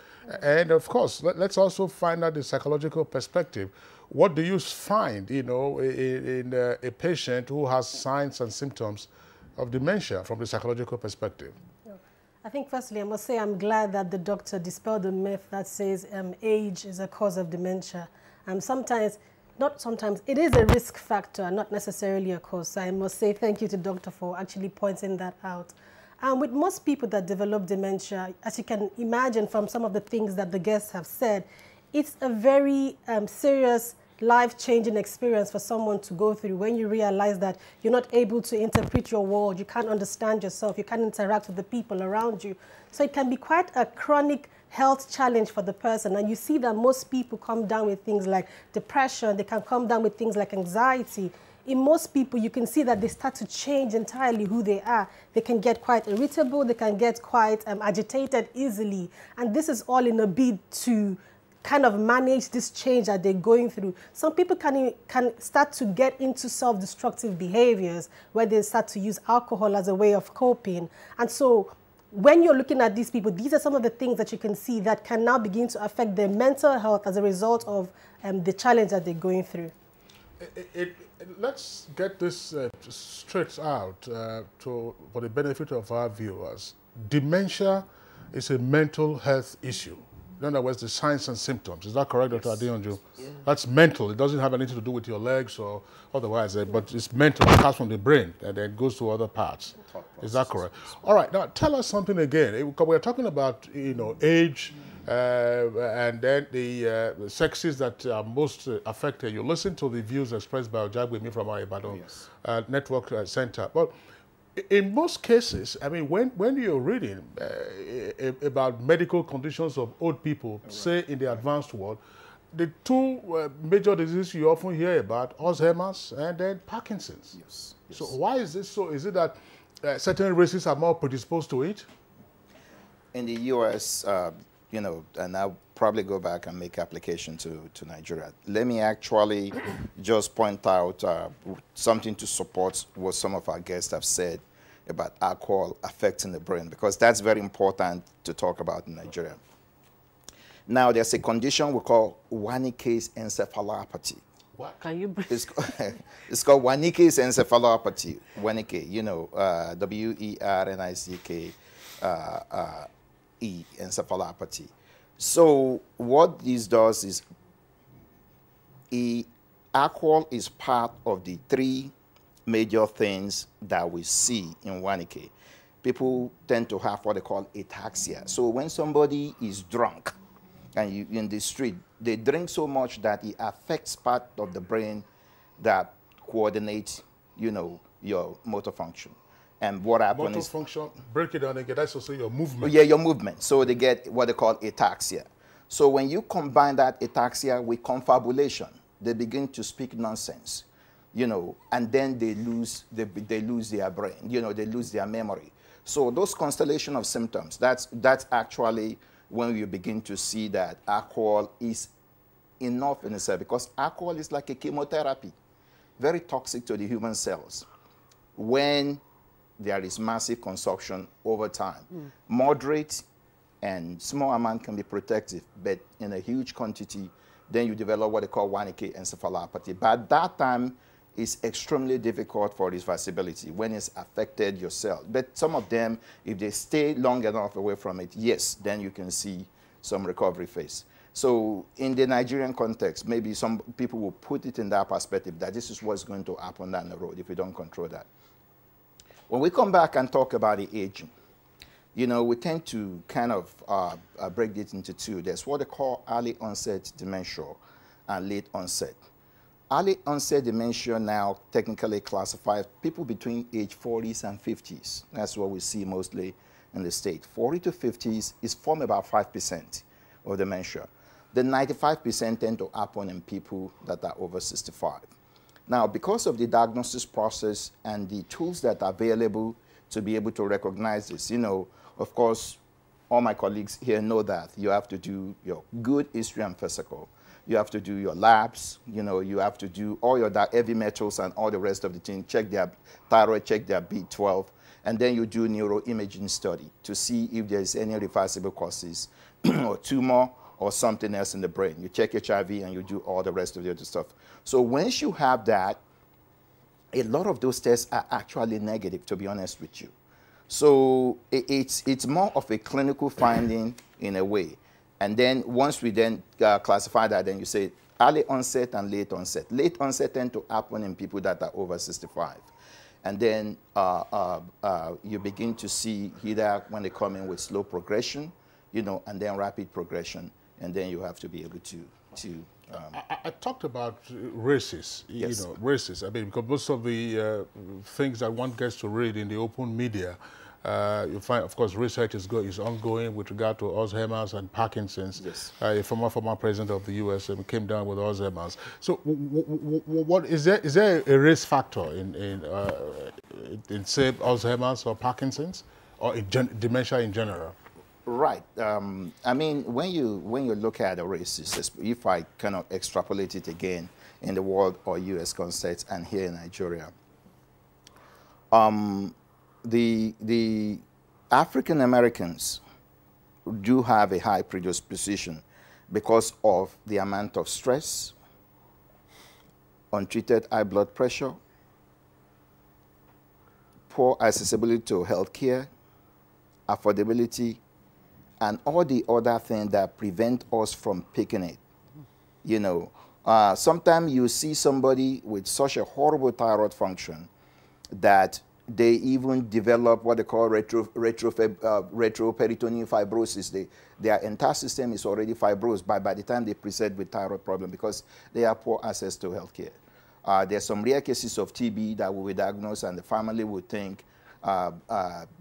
And of course, let's also find out the psychological perspective. What do you find, in a patient who has signs and symptoms of dementia from the psychological perspective? I think firstly, I must say I'm glad that the doctor dispelled the myth that says age is a cause of dementia. It is a risk factor, not necessarily a cause. So I must say thank you to the doctor for actually pointing that out. And with most people that develop dementia, as you can imagine from some of the things that the guests have said, it's a very serious, life-changing experience for someone to go through when you realize that you're not able to interpret your world, you can't understand yourself, you can't interact with the people around you. So it can be quite a chronic health challenge for the person. And you see that most people come down with things like depression, they can come down with things like anxiety. In most people, you can see that they start to change entirely who they are. They can get quite irritable, they can get quite agitated easily. And this is all in a bid to kind of manage this change that they're going through. Some people can start to get into self-destructive behaviors where they start to use alcohol as a way of coping. And so when you're looking at these people, these are some of the things that you can see that can now begin to affect their mental health as a result of the challenge that they're going through. Let's get this straight out for the benefit of our viewers. Dementia is a mental health issue. In other words, the signs and symptoms. Is that correct, Dr. Adeyanju? Yeah. That's mental. It doesn't have anything to do with your legs or otherwise, but it's mental. It comes from the brain and then it goes to other parts. Is that correct? All right. Now, tell us something again. We're talking about, age and then the sexes that are most affected. You listen to the views expressed by Ojagwemi from our Ibadan Network Center. But in most cases, I mean, when you're reading about medical conditions of old people, say in the advanced world, the two major diseases you often hear about, Alzheimer's and then Parkinson's. Yes. So why is this so? Is it that certain races are more predisposed to it? In the U.S., and I'll probably go back and make application to Nigeria. Let me actually just point out something to support what some of our guests have said about alcohol affecting the brain, because that's very important to talk about in Nigeria. Now, there's a condition we call Wernicke's encephalopathy. What? Can you it's called Wernicke's encephalopathy. Wernicke, W-E-R-N-I-C-K-E, encephalopathy. So what this does is alcohol is part of the three major things that we see in Wernicke. People tend to have what they call ataxia. So when somebody is drunk and you in the street, they drink so much that it affects part of the brain that coordinates, your motor function. And what happens motor function, break it down again, that's also your movement. Yeah, your movement. So they get what they call ataxia. So when you combine that ataxia with confabulation, they begin to speak nonsense, and then they lose their brain, they lose their memory. So those constellation of symptoms, that's actually when you begin to see that alcohol is enough in itself, because alcohol is like a chemotherapy, very toxic to the human cells. When there is massive consumption over time, moderate and small amount can be protective, but in a huge quantity, then you develop what they call Wernicke encephalopathy. But at that time, it's extremely difficult for reversibility when it's affected your cell. But some of them, if they stay long enough away from it, yes, then you can see some recovery phase. So in the Nigerian context, maybe some people will put it in that perspective that this is what's going to happen down the road if we don't control that. When we come back and talk about the aging, we tend to kind of break it into two. There's what they call early onset dementia and late onset. Early onset dementia now technically classifies people between age 40s and 50s. That's what we see mostly in the state. 40 to 50s is form about 5% of dementia. The 95% tend to happen in people that are over 65. Now, because of the diagnosis process and the tools that are available to be able to recognize this, of course, all my colleagues here know that you have to do your good history and physical. You have to do your labs, you have to do all your heavy metals and all the rest of the thing, check their thyroid, check their B12, and then you do neuroimaging study to see if there's any reversible causes or tumor or something else in the brain. You check HIV and you do all the rest of the other stuff. So once you have that, a lot of those tests are actually negative, to be honest with you. So it's more of a clinical finding in a way. And then once we then classify that, then you say early onset and late onset. Late onset tend to happen in people that are over 65. And then you begin to see either when they come in with slow progression, you know, and then rapid progression, and then you have to be able to I talked about races, yes. you know, races. I mean, because most of the things that one gets to read in the open media, you find, of course, research is ongoing with regard to Alzheimer's and Parkinson's. Yes. A former president of the U.S. Came down with Alzheimer's. So, what is there a risk factor in say Alzheimer's or Parkinson's, or in dementia in general? Right. I mean, when you look at the races, if I kind of extrapolate it again in the world or U.S. context and here in Nigeria, the African Americans do have a high predisposition because of the amount of stress, untreated high blood pressure, poor accessibility to health care, affordability, and all the other things that prevent us from picking it. You know, sometimes you see somebody with such a horrible thyroid function that they even develop what they call retroperitoneal fibrosis. Their entire system is already fibrosed by the time they present with thyroid problem because they have poor access to healthcare. There's some rare cases of TB that will be diagnosed and the family would think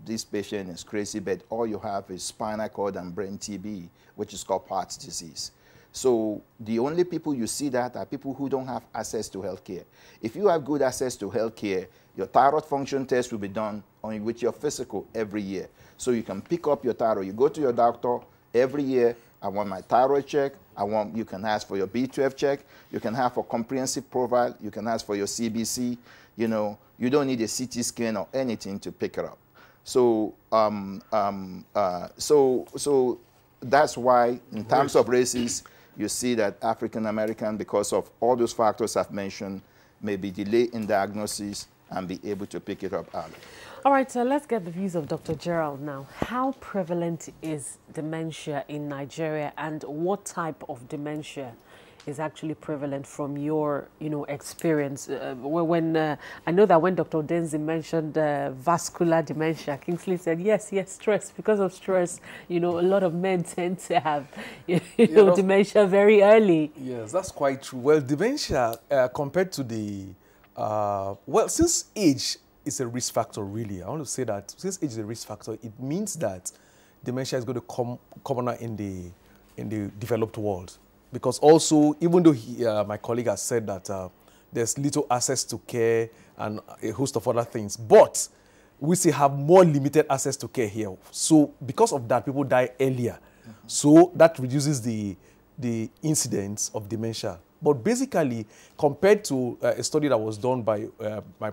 this patient is crazy, but all you have is spinal cord and brain TB, which is called Parts disease. So the only people you see that are people who don't have access to healthcare. If you have good access to healthcare, your thyroid function test will be done with your physical every year. So you can pick up your thyroid. You go to your doctor every year. I want my thyroid check. You can ask for your B12 check. You can have a comprehensive profile. You can ask for your CBC. You know, you don't need a CT scan or anything to pick it up. So, so that's why, in terms of races, you see that African American, because of all those factors I've mentioned, may be delayed in diagnosis and be able to pick it up early. All right, so let's get the views of Dr. Gerald now. How prevalent is dementia in Nigeria, and what type of dementia is actually prevalent from your, experience? I know that when Dr. Denzi mentioned vascular dementia, Kingsley said, yes, stress. Because of stress, a lot of men tend to have, dementia very early. Yes, that's quite true. Well, dementia, compared to the, since age is a risk factor, really, I want to say that since age is a risk factor, it means that dementia is going to come commoner in the developed world. Because also, even though my colleague has said that there's little access to care and a host of other things, but we still have more limited access to care here. So because of that, people die earlier. So that reduces the incidence of dementia. But basically, compared to a study that was done by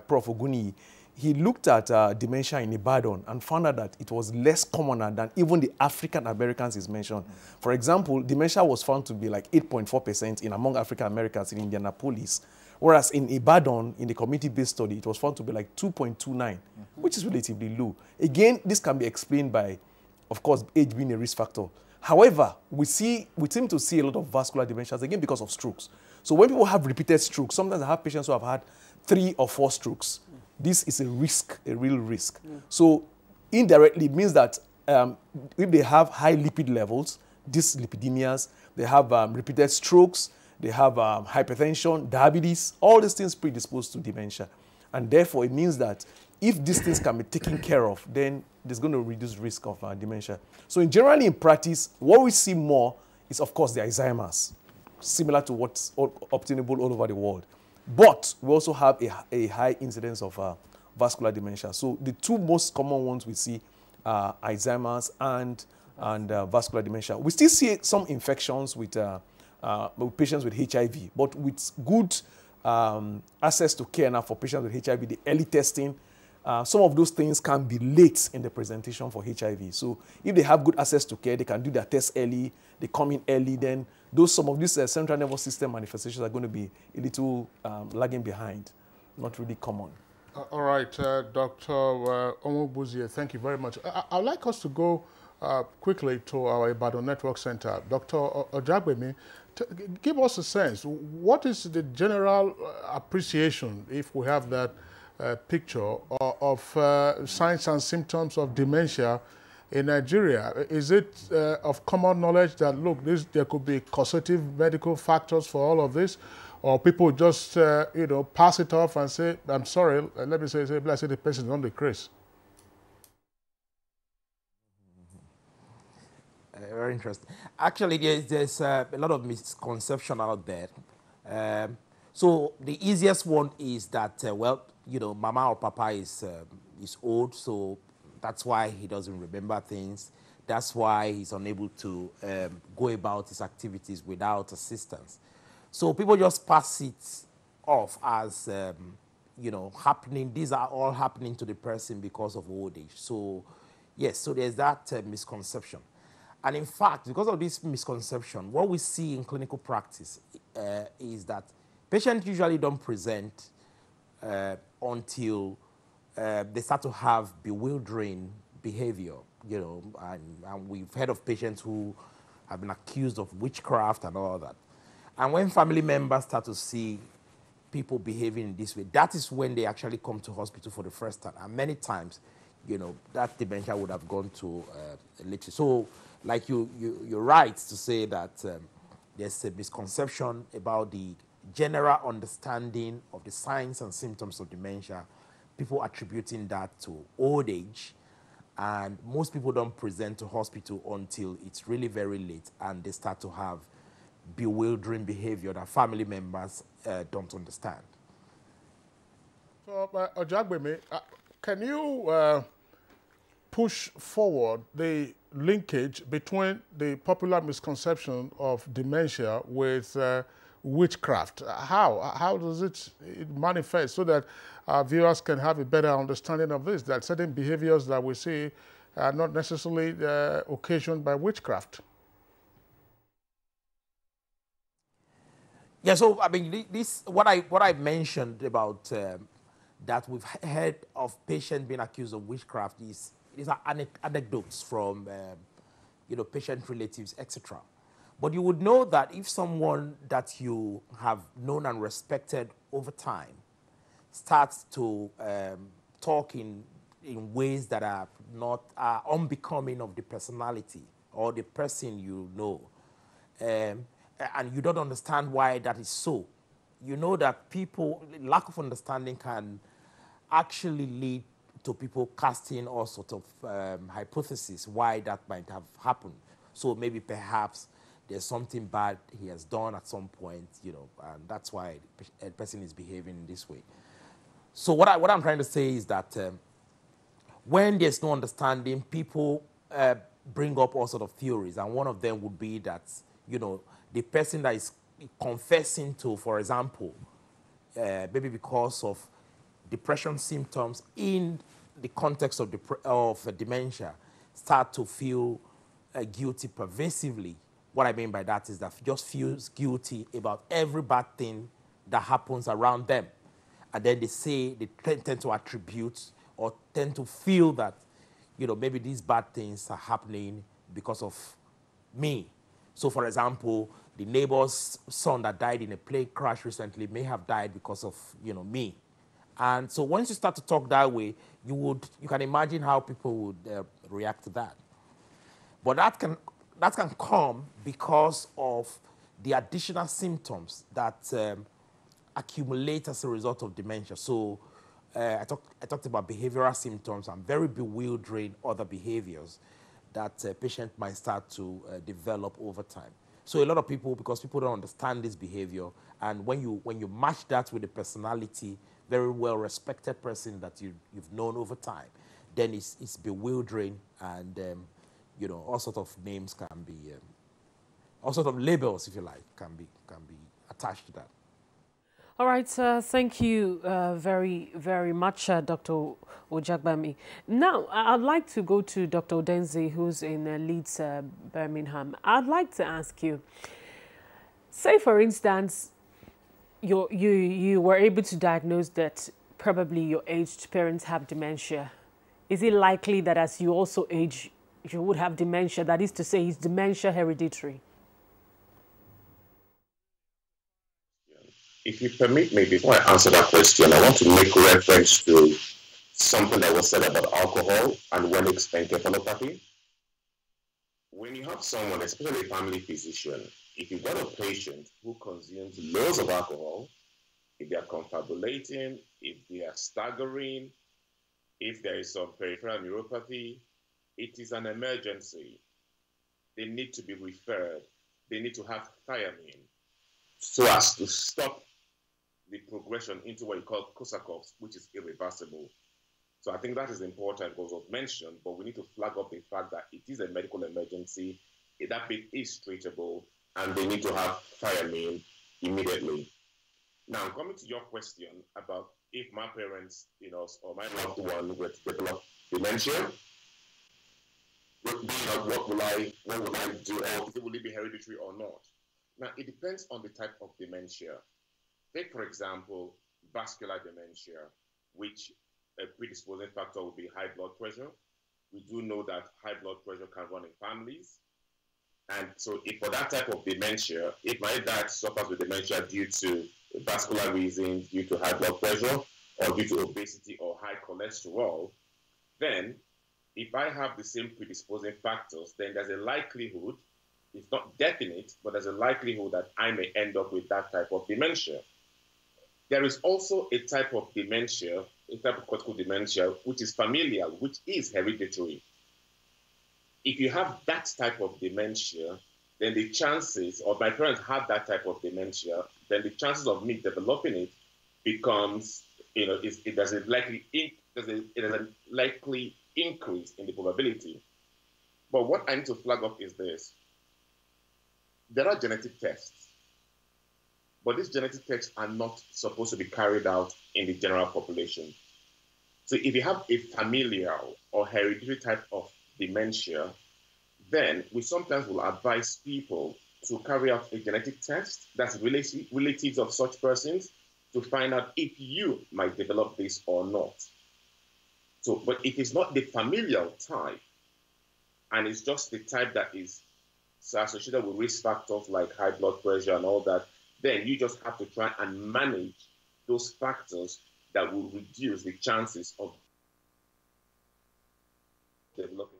Prof. Oguni, he looked at dementia in Ibadan and found out that it was less common than even the African Americans is mentioned. For example, dementia was found to be like 8.4% among African Americans in Indianapolis, whereas in Ibadan, in the community-based study, it was found to be like 2.29, which is relatively low. Again, this can be explained by, of course, age being a risk factor. However, we seem to see a lot of vascular dementias, again, because of strokes. So when people have repeated strokes, sometimes I have patients who have had 3 or 4 strokes. This is a risk, a real risk. So indirectly, it means that if they have high lipid levels, these lipidemias, they have repeated strokes, they have hypertension, diabetes, all these things predisposed to dementia. And therefore, it means that if these things can be taken care of, then there's going to reduce risk of dementia. So generally in practice, what we see more is, of course, the Alzheimer's, similar to what's obtainable all over the world. But we also have a high incidence of vascular dementia. So the two most common ones we see are Alzheimer's and vascular dementia. We still see some infections with patients with HIV, but with good access to care now for patients with HIV, the early testing, some of those things can be late in the presentation for HIV. So if they have good access to care, they can do their tests early, they come in early, then some of these central nervous system manifestations are going to be a little lagging behind, not really common. All right, Dr. Omobuzie, thank you very much. I'd like us to go quickly to our Ibadan Network Center. Dr. Ojagbemi, give us a sense. What is the general appreciation, if we have that, picture of signs and symptoms of dementia in Nigeria? Is it of common knowledge that, look, there could be causative medical factors for all of this, or people just, you know, pass it off and say, I'm sorry, let me say, let's say the person is on the craze? Very interesting. Actually, there's a lot of misconception out there. So the easiest one is that, well, you know, mama or papa is old, so that's why he doesn't remember things. That's why he's unable to go about his activities without assistance. So people just pass it off as, you know, happening. These are all happening to the person because of old age. So, yes, so there's that misconception. And in fact, because of this misconception, what we see in clinical practice is that patients usually don't present until they start to have bewildering behavior, you know, and we've heard of patients who have been accused of witchcraft and all that. And when family members start to see people behaving in this way, that is when they actually come to hospital for the first time. And many times, you know, that dementia would have gone to literature. So, like you're right to say that there's a misconception about the general understanding of the signs and symptoms of dementia, people attributing that to old age, and most people don't present to hospital until it's really very late and they start to have bewildering behavior that family members don't understand. So, Ojagbemi, can you push forward the linkage between the popular misconception of dementia with witchcraft? How does it manifest, so that our viewers can have a better understanding of this, that certain behaviors that we see are not necessarily occasioned by witchcraft? Yeah, so I mean, this what I mentioned about that we've heard of patients being accused of witchcraft these are anecdotes from you know, patient relatives, etc. But you would know that if someone that you have known and respected over time starts to talk in ways that are not unbecoming of the personality or the person you know, and you don't understand why that is so, you know that lack of understanding can actually lead to people casting all sorts of hypotheses why that might have happened. So maybe perhaps there's something bad he has done at some point, you know, and that's why a person is behaving in this way. So what I'm trying to say is that when there's no understanding, people bring up all sorts of theories, and one of them would be that, you know, the person that is confessing to, for example, maybe because of depression symptoms in the context of dementia, start to feel guilty pervasively. What I mean by that is that just feels guilty about every bad thing that happens around them. And then they tend to attribute or tend to feel that, you know, maybe these bad things are happening because of me. So, for example, the neighbor's son that died in a plane crash recently may have died because of, you know, me. And so once you start to talk that way, you can imagine how people would react to that. But that can come because of the additional symptoms that accumulate as a result of dementia. So I talked about behavioral symptoms and very bewildering other behaviors that a patient might start to develop over time. So a lot of people, because people don't understand this behavior, and when you match that with the personality, very well-respected person that you've known over time, then it's bewildering, and you know, all sorts of names can be, all sorts of labels, if you like, can be attached to that. All right, thank you very, very much, Dr. Ojagbemi. Now, I'd like to go to Dr. Odenzi, who's in Leeds, Birmingham. I'd like to ask you, say, for instance, you were able to diagnose that probably your aged parents have dementia. Is it likely that as you also age, you would have dementia? That is to say, is dementia hereditary? if you permit me, before I answer that question, I want to make reference to something that was said about alcohol and when it's encephalopathy. When you have someone, especially a family physician, if you've got a patient who consumes loads of alcohol, if they are confabulating, if they are staggering, if there is some peripheral neuropathy, it is an emergency. They need to be referred. They need to have thiamine so as to stop the progression into what you call Korsakoff's, which is irreversible. So I think that is important because it was mentioned, but we need to flag up the fact that it is a medical emergency, that bit is treatable, and they need to have thiamine immediately. Now, coming to your question about if my parents, or my loved one were to develop dementia, what will I do, or will it be hereditary or not? Now, it depends on the type of dementia. Take, for example, vascular dementia, which a predisposing factor would be high blood pressure. We do know that high blood pressure can run in families. And so if for that type of dementia, if my dad suffers with dementia due to vascular reasons, due to high blood pressure, or due to obesity or high cholesterol, then if I have the same predisposing factors, then there's a likelihood, it's not definite, but there's a likelihood that I may end up with that type of dementia. There is also a type of dementia, a type of cortical dementia, which is familial, which is hereditary. If you have that type of dementia, then the chances, or my parents had that type of dementia, then the chances of me developing it becomes, there's a likely increase in the probability. But what I need to flag up is this. There are genetic tests, but these genetic tests are not supposed to be carried out in the general population. So if you have a familial or hereditary type of dementia, then we sometimes will advise people to carry out a genetic test that's relatives of such persons to find out if you might develop this or not. So, but if it's not the familial type, and it's just the type that is associated with risk factors like high blood pressure and all that, then you just have to try and manage those factors that will reduce the chances of developing.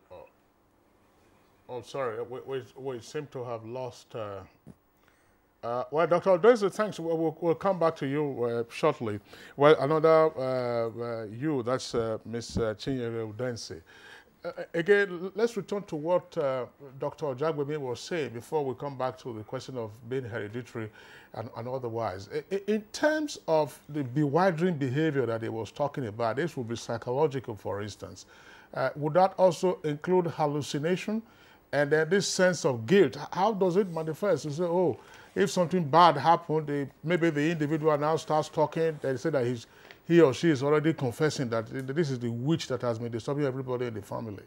Oh, sorry, we seem to have lost. Well, Dr. Odense, thanks. We'll come back to you shortly. Well, another that's Ms. Chinyere Odense. Again, let's return to what Dr. Ojagbemi was saying before we come back to the question of being hereditary and otherwise. In terms of the bewildering behavior that he was talking about, this would be psychological, for instance. Would that also include hallucination? And then this sense of guilt, how does it manifest? You say, oh, if something bad happened, maybe the individual now starts talking, they say that he or she is already confessing that this is the witch that has been disturbing everybody in the family.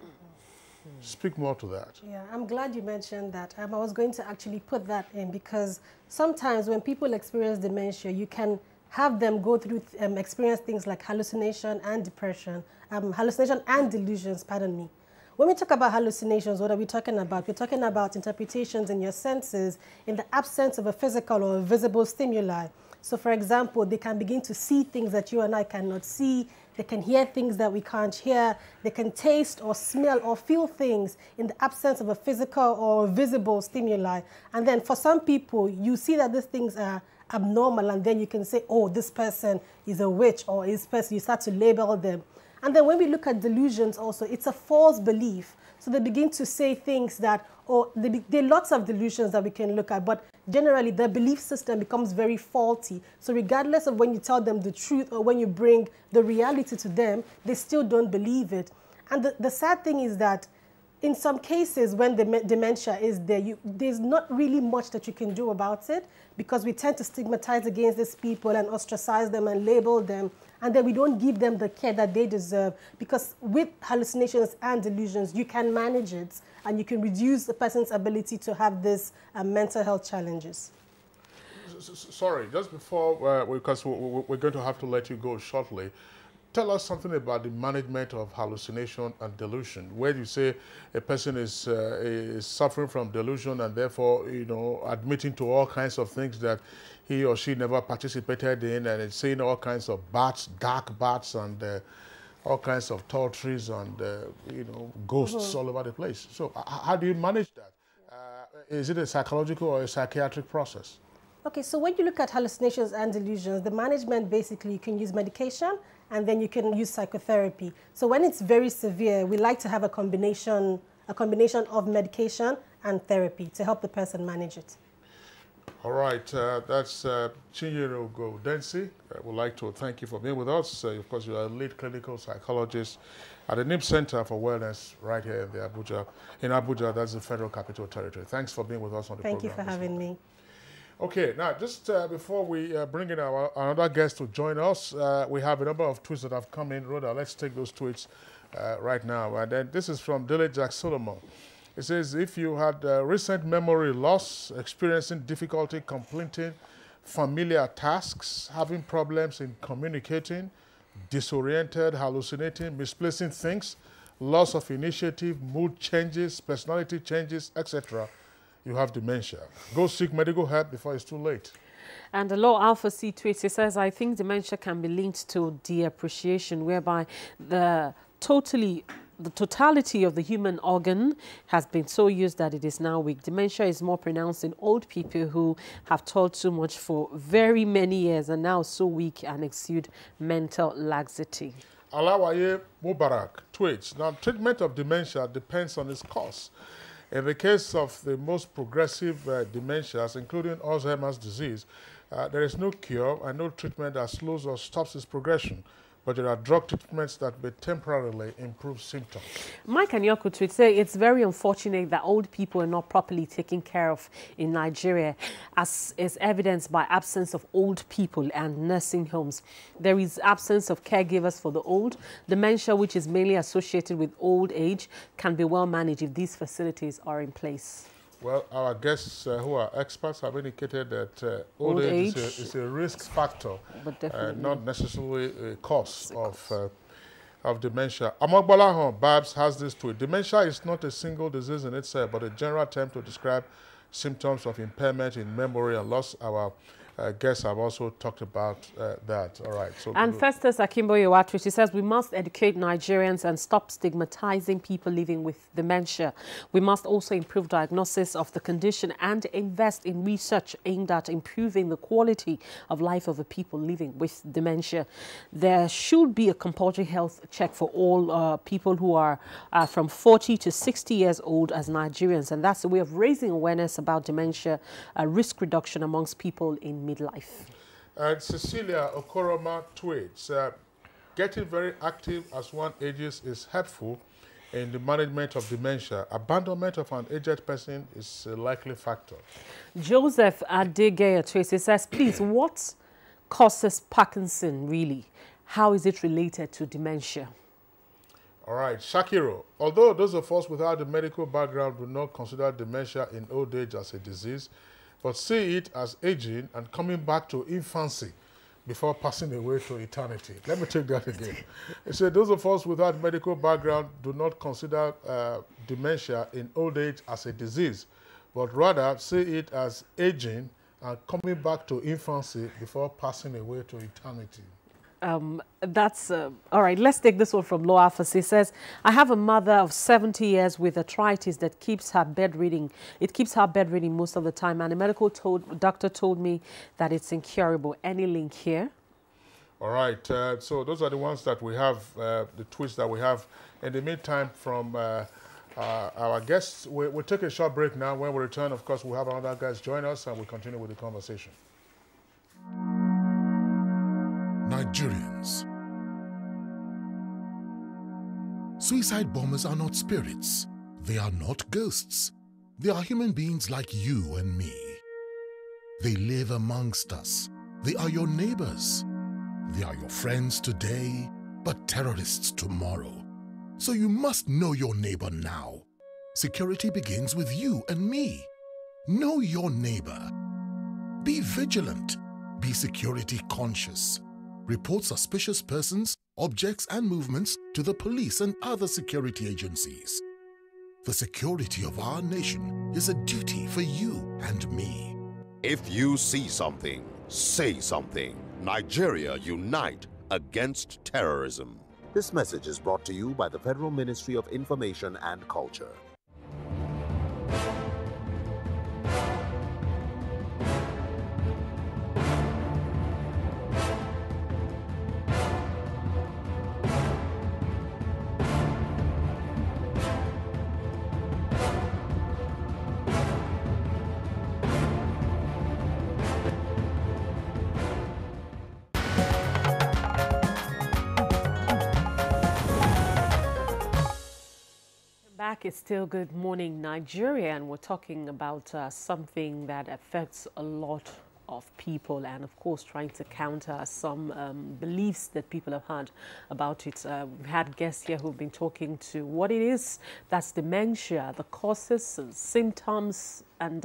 Speak more to that. Yeah, I'm glad you mentioned that. I was going to actually put that in because sometimes when people experience dementia, you can have them go through, experience things like hallucination and depression, hallucination and delusions, pardon me. When we talk about hallucinations, what are we talking about? We're talking about interpretations in your senses in the absence of a physical or a visible stimuli. So, for example, they can begin to see things that you and I cannot see. They can hear things that we can't hear. They can taste or smell or feel things in the absence of a physical or visible stimuli. And then for some people, you see that these things are abnormal, and then you can say, oh, this person is a witch, or this person, you start to label them. And then when we look at delusions also, it's a false belief. So they begin to say things that, there are lots of delusions that we can look at, but generally the belief system becomes very faulty. So regardless of when you tell them the truth or when you bring the reality to them, they still don't believe it. And the sad thing is that in some cases when the dementia is there, there's not really much that you can do about it because we tend to stigmatize against these people and ostracize them and label them. And then we don't give them the care that they deserve because with hallucinations and delusions, you can manage it and you can reduce the person's ability to have these mental health challenges. Sorry, just before, because we're going to have to let you go shortly. tell us something about the management of hallucination and delusion, where you say a person is suffering from delusion and therefore, admitting to all kinds of things that he or she never participated in, and it's saying all kinds of bats, dark bats, and all kinds of tortoises and, ghosts all over the place. So how do you manage that? Is it a psychological or a psychiatric process? Okay, so when you look at hallucinations and delusions, the management basically, you can use medication and then you can use psychotherapy. So when it's very severe, we like to have a combination of medication and therapy to help the person manage it. All right, that's Chinyere Ugo-Densi. I would like to thank you for being with us. Of course, you are a lead clinical psychologist at the NIM Center for Wellness right here in Abuja. In Abuja, that's the Federal Capital Territory. Thanks for being with us on the program. Thank you for having me. Okay, now just before we bring in another guest to join us, we have a number of tweets that have come in. Rhoda, let's take those tweets right now. And then this is from Dele Jack Solomon. It says, if you had recent memory loss, experiencing difficulty completing familiar tasks, having problems in communicating, disoriented, hallucinating, misplacing things, loss of initiative, mood changes, personality changes, etc., you have dementia. Go seek medical help before it's too late. And the Law Alpha C tweets, it says, I think dementia can be linked to deappreciation, whereby the totality of the human organ has been so used that it is now weak. Dementia is more pronounced in old people who have toiled too much for very many years and now so weak and exude mental laxity. Alawaye Mubarak tweets, now treatment of dementia depends on its cause. In the case of the most progressive dementias, including Alzheimer's disease, there is no cure and no treatment that slows or stops its progression. But there are drug treatments that may temporarily improve symptoms. Mike Anyoko tweets say it's very unfortunate that old people are not properly taken care of in Nigeria, as is evidenced by absence of old people and nursing homes. There is absence of caregivers for the old. Dementia, which is mainly associated with old age, can be well managed if these facilities are in place. Well, our guests who are experts have indicated that old age is a risk factor, but not necessarily a cause of dementia. Amogbalaho Babs has this tweet. Dementia is not a single disease in itself, but a general term to describe symptoms of impairment in memory and loss. Our guests have also talked about that. All right. So and Festus Akimbo Yewatri, she says, we must educate Nigerians and stop stigmatizing people living with dementia. We must also improve diagnosis of the condition and invest in research aimed at improving the quality of life of the people living with dementia. There should be a compulsory health check for all people who are from 40 to 60 years old as Nigerians. And that's a way of raising awareness about dementia, risk reduction amongst people in midlife. And Cecilia Okoroma tweets, getting very active as one ages is helpful in the management of dementia. Abandonment of an aged person is a likely factor. Joseph Adegeya tweets, he says, please, what causes Parkinson really? How is it related to dementia? All right, Shakiro, although those of us without a medical background do not consider dementia in old age as a disease, but see it as aging and coming back to infancy before passing away to eternity. Let me take that again. It said those of us without medical background do not consider dementia in old age as a disease, but rather see it as aging and coming back to infancy before passing away to eternity. That's all right. Let's take this one from Law Alpha. He says, I have a mother of 70 years with arthritis that keeps her bedridden. It keeps her bedridden most of the time, and a medical doctor told me that it's incurable. Any link here? All right. So those are the ones that we have, the tweets that we have. In the meantime, from our guests, we'll take a short break now. When we return, of course, we'll have another guest join us, and we'll continue with the conversation. Nigerians. Suicide bombers are not spirits. They are not ghosts. They are human beings like you and me. They live amongst us. They are your neighbors. They are your friends today, but terrorists tomorrow. So you must know your neighbor now. Security begins with you and me. Know your neighbor. Be vigilant. Be security conscious. Report suspicious persons objects and movements to the police and other security agencies. The security of our nation is a duty for you and me. If you see something, say something. Nigeria, unite against terrorism. This message is brought to you by the Federal Ministry of Information and Culture. Back, it's still Good Morning Nigeria, and we're talking about something that affects a lot of people, and of course trying to counter some beliefs that people have had about it. We've had guests here who've been talking to what it is, that's dementia, the causes and symptoms, and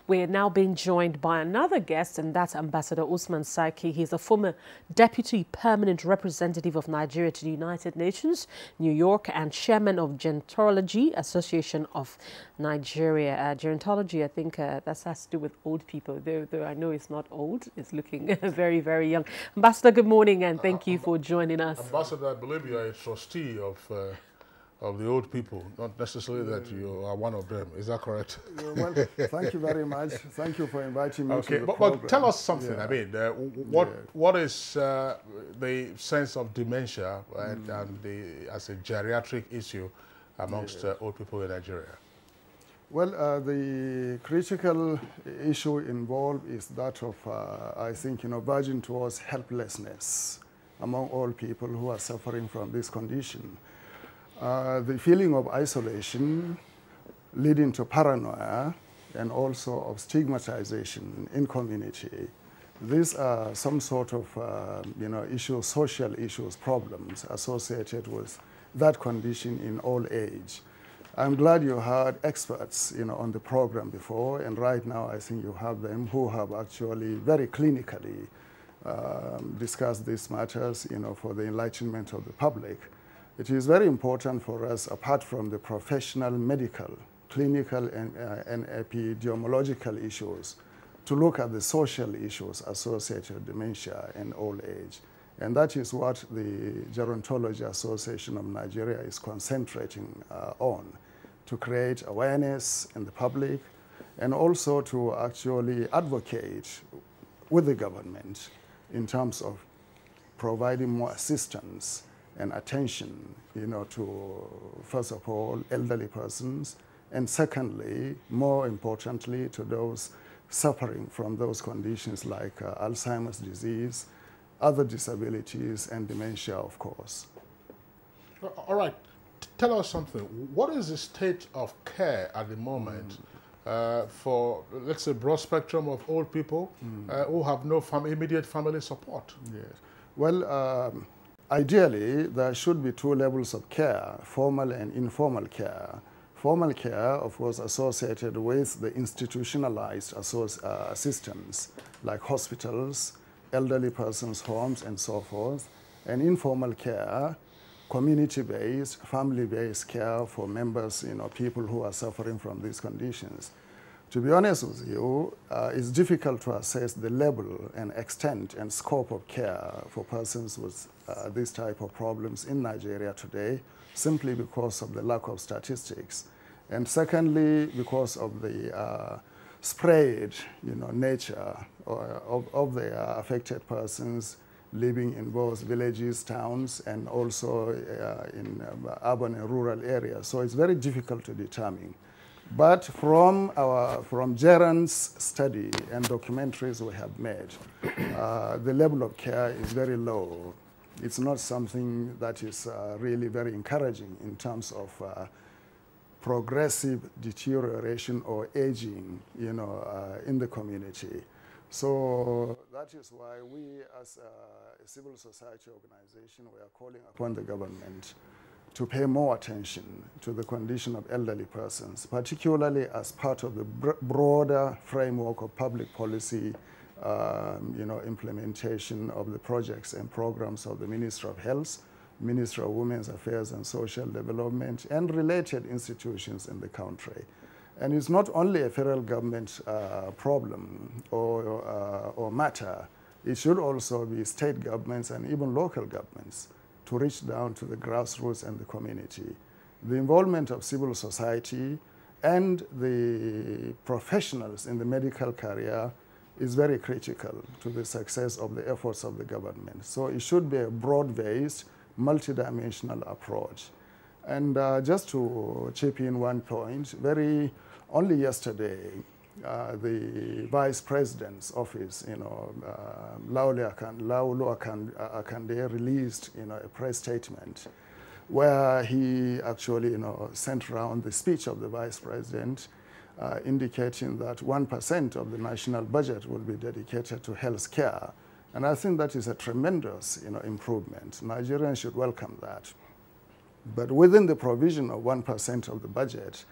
we're now being joined by another guest, and that's Ambassador Usman Sarki. He's a former Deputy Permanent Representative of Nigeria to the United Nations, New York, and Chairman of Gerontology Association of Nigeria. Gerontology, I think that has to do with old people, though I know it's not old. It's looking very, very young. Ambassador, good morning, and thank you for joining us. Ambassador, I believe you are a trustee of the old people, not necessarily that you are one of them. Is that correct? Well, thank you very much. Thank you for inviting me to the program. But tell us something. Yeah. I mean, what is the sense of dementia and as a geriatric issue amongst old people in Nigeria? Well, the critical issue involved is that of, I think, verging towards helplessness among all people who are suffering from this condition. The feeling of isolation leading to paranoia and also of stigmatization in community. These are some sort of, issues, social issues, problems associated with that condition in old age. I'm glad you had experts, on the program before, and right now I think you have them who have actually very clinically discussed these matters, for the enlightenment of the public. It is very important for us, apart from the professional, medical, clinical, and epidemiological issues, to look at the social issues associated with dementia and old age. And that is what the Gerontology Association of Nigeria is concentrating on, to create awareness in the public and also to actually advocate with the government in terms of providing more assistance and attention, to, first of all, elderly persons, and secondly, more importantly, to those suffering from those conditions like Alzheimer's disease, other disabilities, and dementia, of course. All right. Tell us something. What is the state of care at the moment for, let's say, broad spectrum of old people who have no immediate family support? Yes. Well, ideally, there should be two levels of care, formal and informal care. Formal care, of course, associated with the institutionalized assistance, like hospitals, elderly persons' homes, and so forth. And informal care, community-based, family-based care for members, people who are suffering from these conditions. To be honest with you, it's difficult to assess the level and extent and scope of care for persons with this type of problems in Nigeria today, simply because of the lack of statistics. And secondly, because of the spread, nature of the affected persons living in both villages, towns, and also in urban and rural areas. So it's very difficult to determine. But from Geron's study and documentaries we have made, the level of care is very low. It's not something that is really very encouraging in terms of progressive deterioration or aging, in the community. So that is why we, as a civil society organization, we are calling upon the government to pay more attention to the condition of elderly persons, particularly as part of the broader framework of public policy, implementation of the projects and programs of the Ministry of Health, Ministry of Women's Affairs and Social Development, and related institutions in the country. And it's not only a federal government problem or matter. It should also be state governments and even local governments to reach down to the grassroots and the community. The involvement of civil society and the professionals in the medical career is very critical to the success of the efforts of the government. So it should be a broad-based, multidimensional approach. And just to chip in one point, only yesterday, the Vice President's office, Laulu Akande released, a press statement where he actually, sent around the speech of the Vice President, indicating that 1% of the national budget will be dedicated to health care. And I think that is a tremendous, improvement. Nigerians should welcome that. But within the provision of 1% of the budget,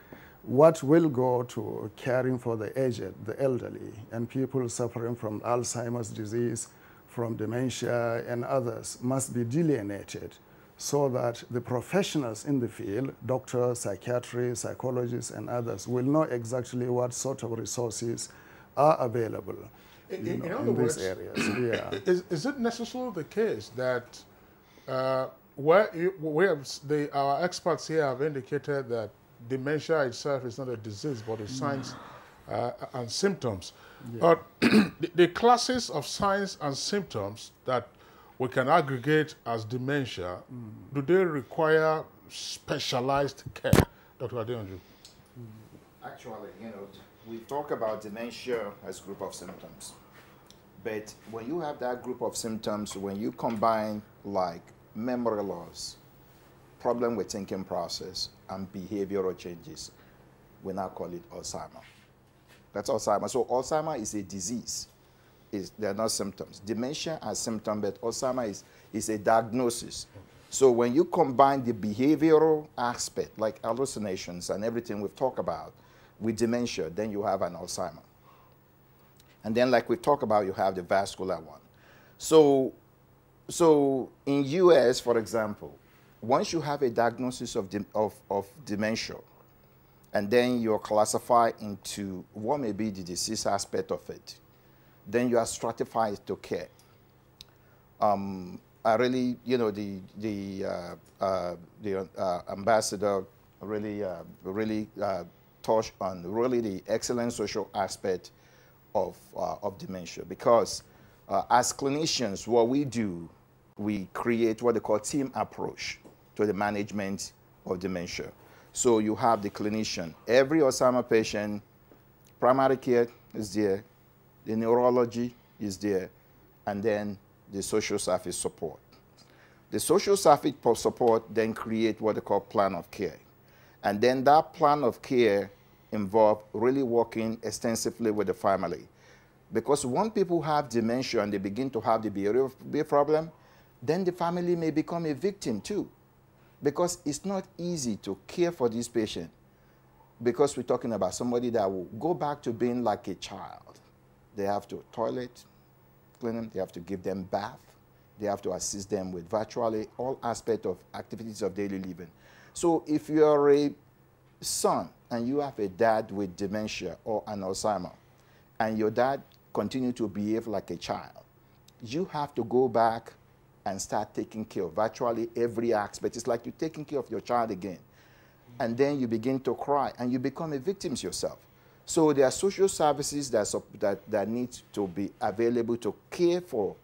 what will go to caring for the aged, the elderly, and people suffering from Alzheimer's disease, from dementia, and others must be delineated so that the professionals in the field, doctors, psychiatrists, psychologists, and others, will know exactly what sort of resources are available in these areas. Yeah. Is it necessarily the case that our experts here have indicated that dementia itself is not a disease, but a signs and symptoms? Yeah. The classes of signs and symptoms that we can aggregate as dementia, do they require specialized care, Dr. Adeyanju? Actually, we talk about dementia as a group of symptoms. But when you have that group of symptoms, when you combine like memory loss, problem with thinking process, and behavioral changes, we now call it Alzheimer. That's Alzheimer. So Alzheimer is a disease. They're not symptoms. Dementia as symptom, but Alzheimer is a diagnosis. So when you combine the behavioral aspect, like hallucinations and everything we've talked about, with dementia, then you have an Alzheimer. And then like we talked about, you have the vascular one. So in US, for example, once you have a diagnosis of dementia, and then you're classified into what may be the disease aspect of it, then you are stratified to care. I really, the ambassador really touched on really the excellent social aspect of dementia, because as clinicians, what we do, we create what they call team approach to the management of dementia. So you have the clinician. Every Alzheimer patient, primary care is there, the neurology is there, and then the social service support. The social service support then create what they call plan of care. And then that plan of care involves really working extensively with the family. Because when people have dementia and they begin to have the behavioral problem, then the family may become a victim too. Because it's not easy to care for this patient, because we're talking about somebody that will go back to being like a child. They have to toilet, clean them, they have to give them bath, they have to assist them with virtually all aspects of activities of daily living. So if you're a son and you have a dad with dementia or an Alzheimer, and your dad continues to behave like a child, you have to go back and start taking care of virtually every aspect. It's like you're taking care of your child again. And then you begin to cry, and you become a victim yourself. So there are social services that need to be available to care for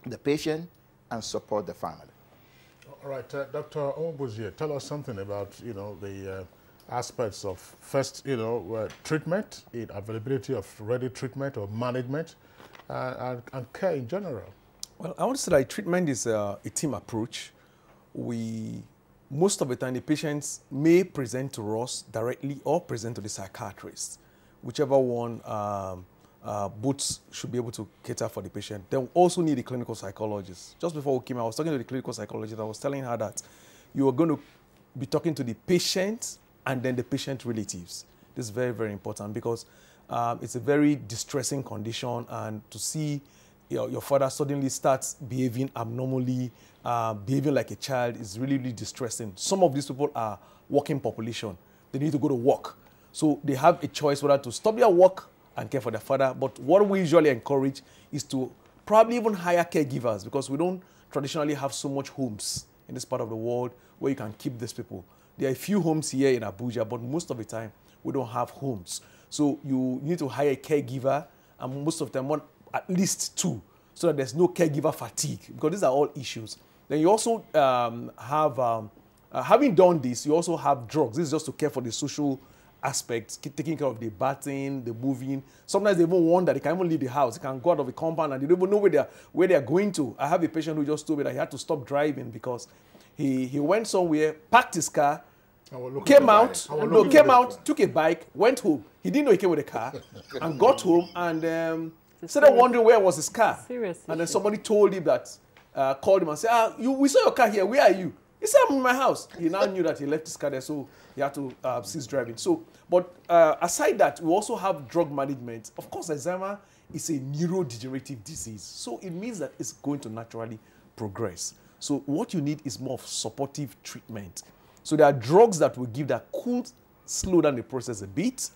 the patient and support the family. All right, Dr. Omobuzie, tell us something about, the aspects of first, treatment, availability of ready treatment or management, and care in general. Well, I want to say that treatment is a team approach. Most of the time, the patients may present to us directly or present to the psychiatrist. Whichever one, both should be able to cater for the patient. They also need a clinical psychologist. Just before we came, I was talking to the clinical psychologist. I was telling her that you are going to be talking to the patient and then the patient relatives. This is very, very important, because it's a very distressing condition, and to see your father suddenly starts behaving abnormally, behaving like a child is really, really distressing. Some of these people are working population. They need to go to work. So they have a choice whether to stop their work and care for their father. But what we usually encourage is to probably even hire caregivers, because we don't traditionally have so much homes in this part of the world where you can keep these people. There are a few homes here in Abuja, but most of the time we don't have homes. So you need to hire a caregiver, and most of them want at least 2, so that there's no caregiver fatigue, because these are all issues. Then you also having done this, you also have drugs. This is just to care for the social aspects, taking care of the bathing, the moving. Sometimes they even wonder they can even leave the house. They can go out of the compound and they don't even know where they are going to. I have a patient who just told me that he had to stop driving because he went somewhere, parked his car, came out, took a bike, went home. He didn't know he came with a car, and got home and started wondering where was his car. Seriously. And then somebody told him that, called him and said, we saw your car here. Where are you? He said, I'm in my house. He now knew that he left his car there, so he had to cease driving. So, but aside that, we also have drug management. Of course, Alzheimer is a neurodegenerative disease, so it means that it's going to naturally progress. So what you need is more of supportive treatment. So there are drugs that we give that could slow down the process a bit.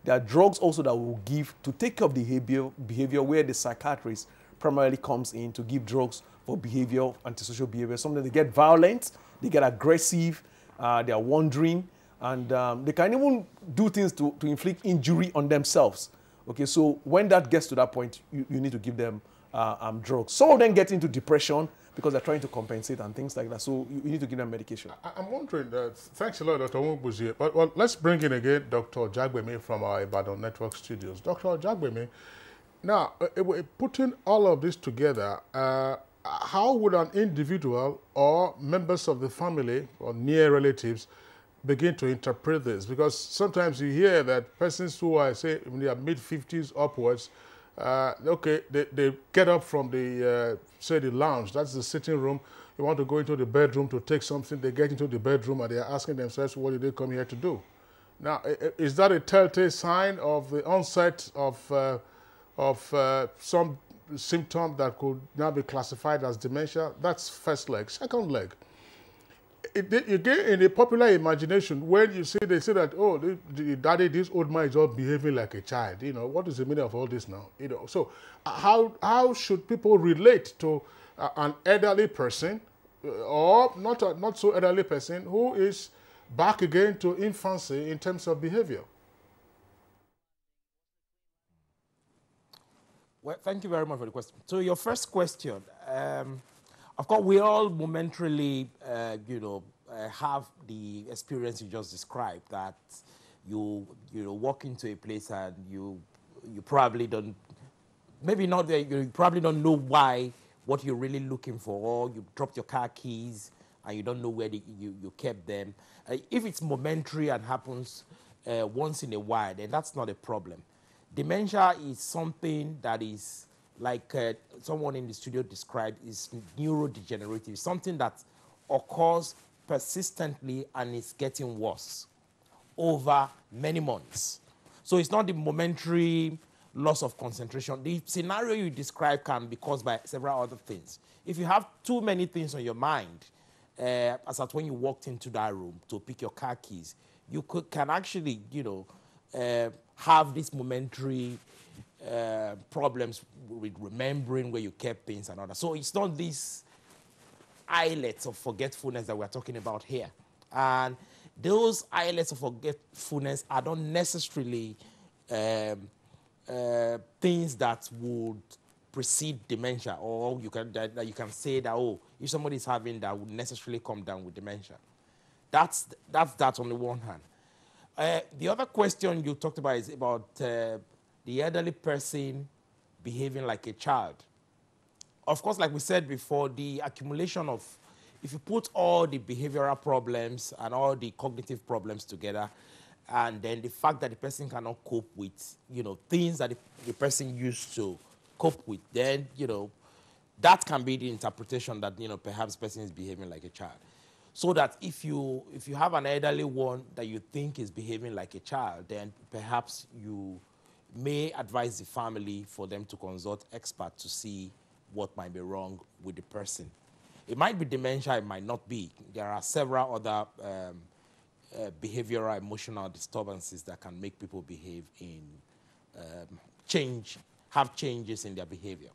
There are drugs also that we'll give to take care of the behavior where the psychiatrist primarily comes in to give drugs for behavior, antisocial behavior. Sometimes they get violent, they get aggressive, they are wandering, and they can even do things to inflict injury on themselves. Okay, so when that gets to that point, you need to give them drugs. Some of them get into depression because they're trying to compensate and things like that. So you need to give them medication. I'm wondering, thanks a lot, Dr. Nwubuzie. But well, let's bring in again Dr. Jagbemi from our Ibadan Network Studios. Dr. Jagbemi, now, putting all of this together, how would an individual or members of the family or near relatives begin to interpret this? Because sometimes you hear that persons who are, say, in their mid-50s upwards, okay, they get up from the, say, the lounge, that's the sitting room. You want to go into the bedroom to take something, they get into the bedroom and they are asking themselves, what did they come here to do? Now, is that a telltale sign of the onset of some symptom that could now be classified as dementia? That's first leg. Second leg, again, in the popular imagination, when you see, they say that, oh, daddy, this old man is all behaving like a child. You know, what is the meaning of all this now? You know, so how should people relate to an elderly person or not so elderly person who is back again to infancy in terms of behavior? Well, thank you very much for the question. So your first question, of course, we all momentarily, have the experience you just described, that you walk into a place and you probably don't, maybe not there, you probably don't know why, what you're really looking for, or you dropped your car keys and you don't know where you kept them. If it's momentary and happens once in a while, then that's not a problem. Dementia is something that is, like someone in the studio described, is neurodegenerative, something that occurs persistently and is getting worse over many months. So it's not the momentary loss of concentration. The scenario you describe can be caused by several other things. If you have too many things on your mind, as at when you walked into that room to pick your car keys, you can actually, have these momentary problems with remembering where you kept things and all that. So it's not these islets of forgetfulness that we're talking about here. And those islets of forgetfulness are not necessarily things that would precede dementia, or that you can say that, oh, if somebody is having that, would necessarily come down with dementia. That's on the one hand. The other question you talked about is about the elderly person behaving like a child. Of course, like we said before, the accumulation of, if you put all the behavioral problems and all the cognitive problems together, and then the fact that the person cannot cope with, things that the person used to cope with, then, that can be the interpretation that, perhaps the person is behaving like a child. So that if you have an elderly one that you think is behaving like a child, then perhaps may advise the family for them to consult experts to see what might be wrong with the person. It might be dementia, it might not be. There are several other behavioral, emotional disturbances that can make people behave in have changes in their behavior.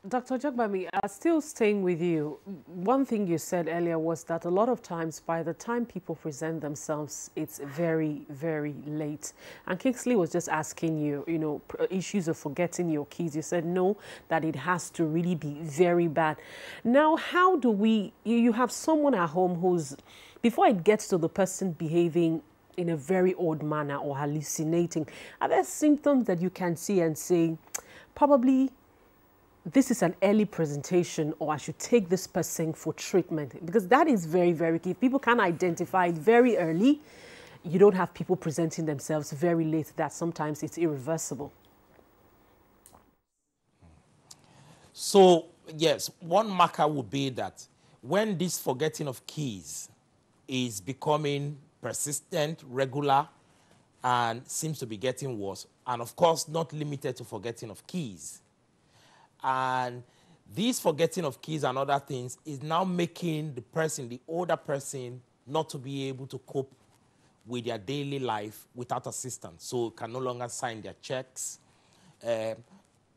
Dr. Jagbami, still staying with you, one thing you said earlier was that a lot of times by the time people present themselves, it's very, very late. And Kingsley was just asking you, you know, issues of forgetting your keys. You said no, that it has to really be very bad. Now, how do you have someone at home who's, before it gets to the person behaving in a very odd manner or hallucinating, are there symptoms that you can see and say, probably this is an early presentation, or I should take this person for treatment? Because that is very, very key. If people can identify it very early, you don't have people presenting themselves very late, that sometimes it's irreversible. So, yes, one marker would be that when this forgetting of keys is becoming persistent, regular, and seems to be getting worse, and of course not limited to forgetting of keys. And this forgetting of keys and other things is now making the person, the older person, not to be able to cope with their daily life without assistance. So can no longer sign their checks,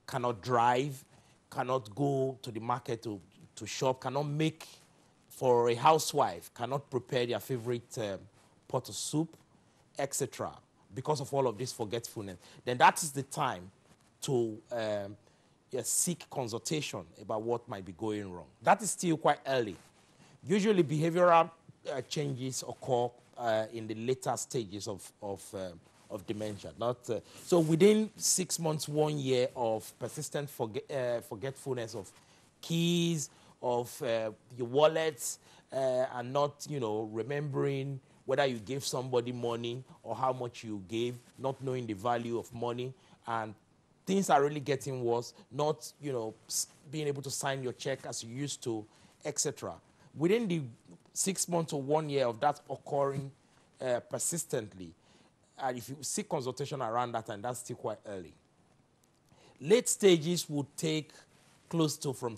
cannot drive, cannot go to the market to shop, cannot make, for a housewife, cannot prepare their favorite pot of soup, etc. because of all of this forgetfulness. Then that is the time to seek consultation about what might be going wrong. That is still quite early. Usually behavioral changes occur in the later stages of dementia. So within 6 months, 1 year of persistent forgetfulness of keys, of your wallets, and not, remembering whether you gave somebody money or how much you gave, not knowing the value of money, and things are really getting worse, not, being able to sign your check as you used to, etc. Within the 6 months or 1 year of that occurring persistently, and if you seek consultation around that time, that's still quite early. Late stages would take close to from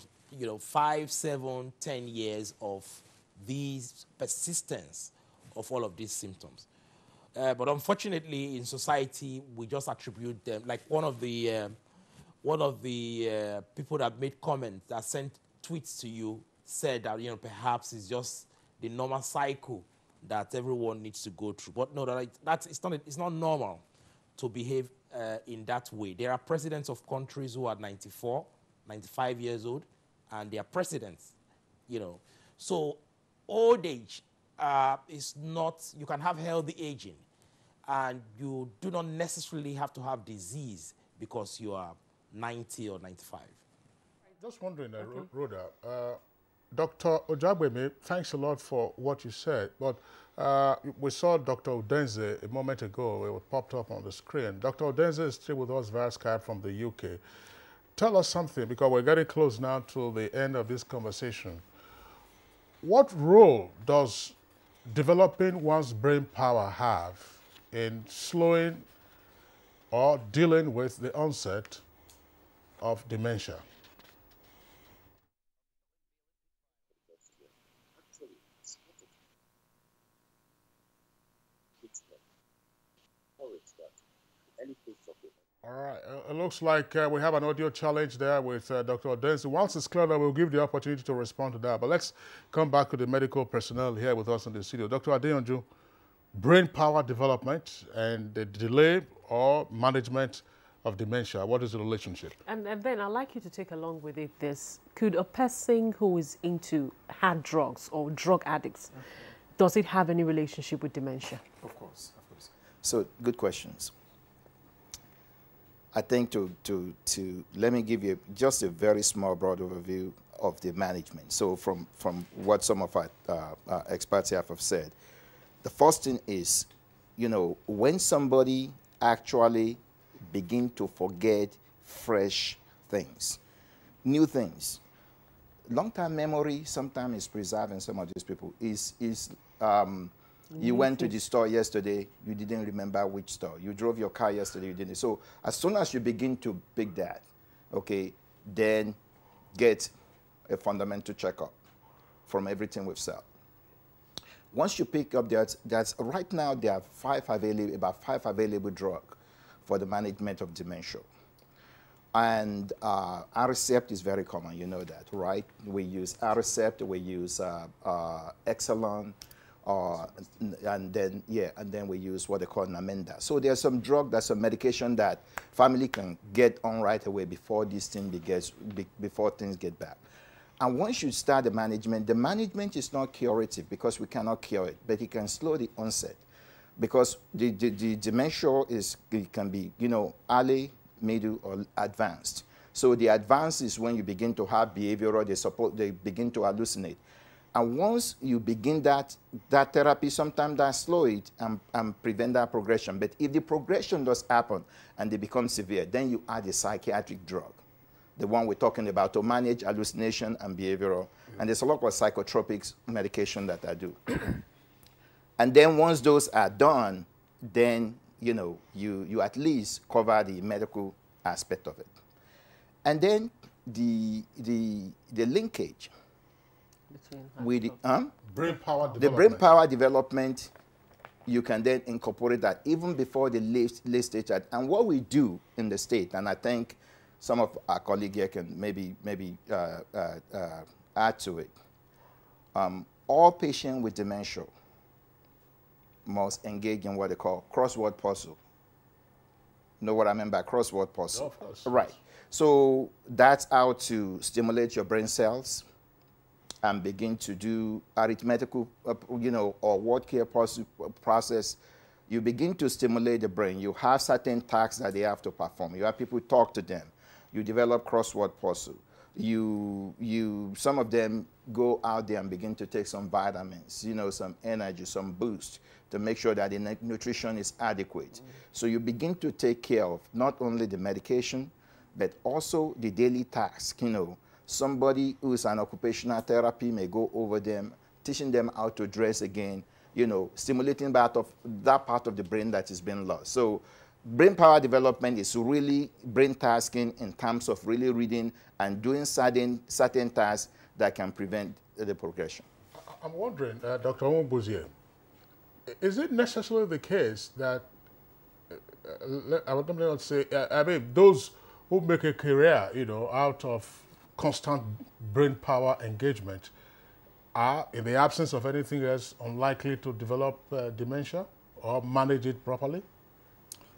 5, 7, 10 years of these persistence of all of these symptoms. But unfortunately, in society, we just attribute them. Like one of the people that made comments, that sent tweets to you, said that perhaps it's just the normal cycle that everyone needs to go through. But no, it's not normal to behave in that way. There are presidents of countries who are 94, 95 years old, and they are presidents. So old age is not. You can have healthy aging, and you do not necessarily have to have disease because you are 90 or 95. Just wondering, Rhoda, Dr. Ojagbemi, thanks a lot for what you said, but we saw Dr. Udenze a moment ago. It popped up on the screen. Dr. Udenze is still with us via Skype from the UK. Tell us something, because we're getting close now to the end of this conversation. What role does developing one's brain power have in slowing or dealing with the onset of dementia? All right, it looks like we have an audio challenge there with Dr. Odense. Once it's clear, we'll give the opportunity to respond to that. But let's come back to the medical personnel here with us in the studio. Dr. Adeyanju, brain power development and the delay or management of dementia, what is the relationship? And then I'd like you to take along with it this. Could a person who is into hard drugs or drug addicts, does it have any relationship with dementia? Of course, of course. So, good questions. I think to let me give you just a very small, broad overview of the management. So from what some of our experts here have said, the first thing is, when somebody actually begin to forget fresh things, new things, long-term memory sometimes is preserved in some of these people is You went to the store yesterday, you didn't remember which store. You drove your car yesterday, you didn't. So as soon as you begin to pick that, okay, then get a fundamental checkup from everything we've said. Once you pick up that's right now there are about five available drugs for the management of dementia. And Aricept is very common, you know that, right? We use Aricept, we use Exelon, and then we use what they call Namenda. So there's some drug, there's some medication that family can get on right away before this thing before things get bad. And once you start the management is not curative because we cannot cure it, but it can slow the onset. Because the dementia it can be, you know, early, middle, or advanced. So the advanced is when you begin to have behavioral, they begin to hallucinate. And once you begin that therapy, sometimes that slow it and prevent that progression. But if the progression does happen and they become severe, then you add a psychiatric drug, the one we're talking about, to manage hallucination and behavioral. And there's a lot of psychotropics medication that I do. And then once those are done, then you know you at least cover the medical aspect of it. And then the linkage with the brain power development. The brain power development, you can then incorporate that even before the late stage. And what we do in the state, and I think some of our colleagues here can maybe add to it. All patients with dementia must engage in what they call crossword puzzle. Know what I mean by crossword puzzle? Oh, of course. Right. So that's how to stimulate your brain cells and begin to do arithmetical, or word care process. You begin to stimulate the brain. You have certain tasks that they have to perform. You have people talk to them. You develop crossword puzzle. Some of them go out there and begin to take some vitamins, some energy, some boost to make sure that the nutrition is adequate. So you begin to take care of not only the medication, but also the daily task. Somebody who's an occupational therapy may go over them, teaching them how to dress again, stimulating that part of the brain that is being lost. So brain power development is really brain tasking in terms of really reading and doing certain tasks that can prevent the progression. I'm wondering, Dr. Ombuzie, is it necessarily the case that, I would not say, those who make a career, out of constant brain power engagement are, in the absence of anything else, unlikely to develop dementia or manage it properly?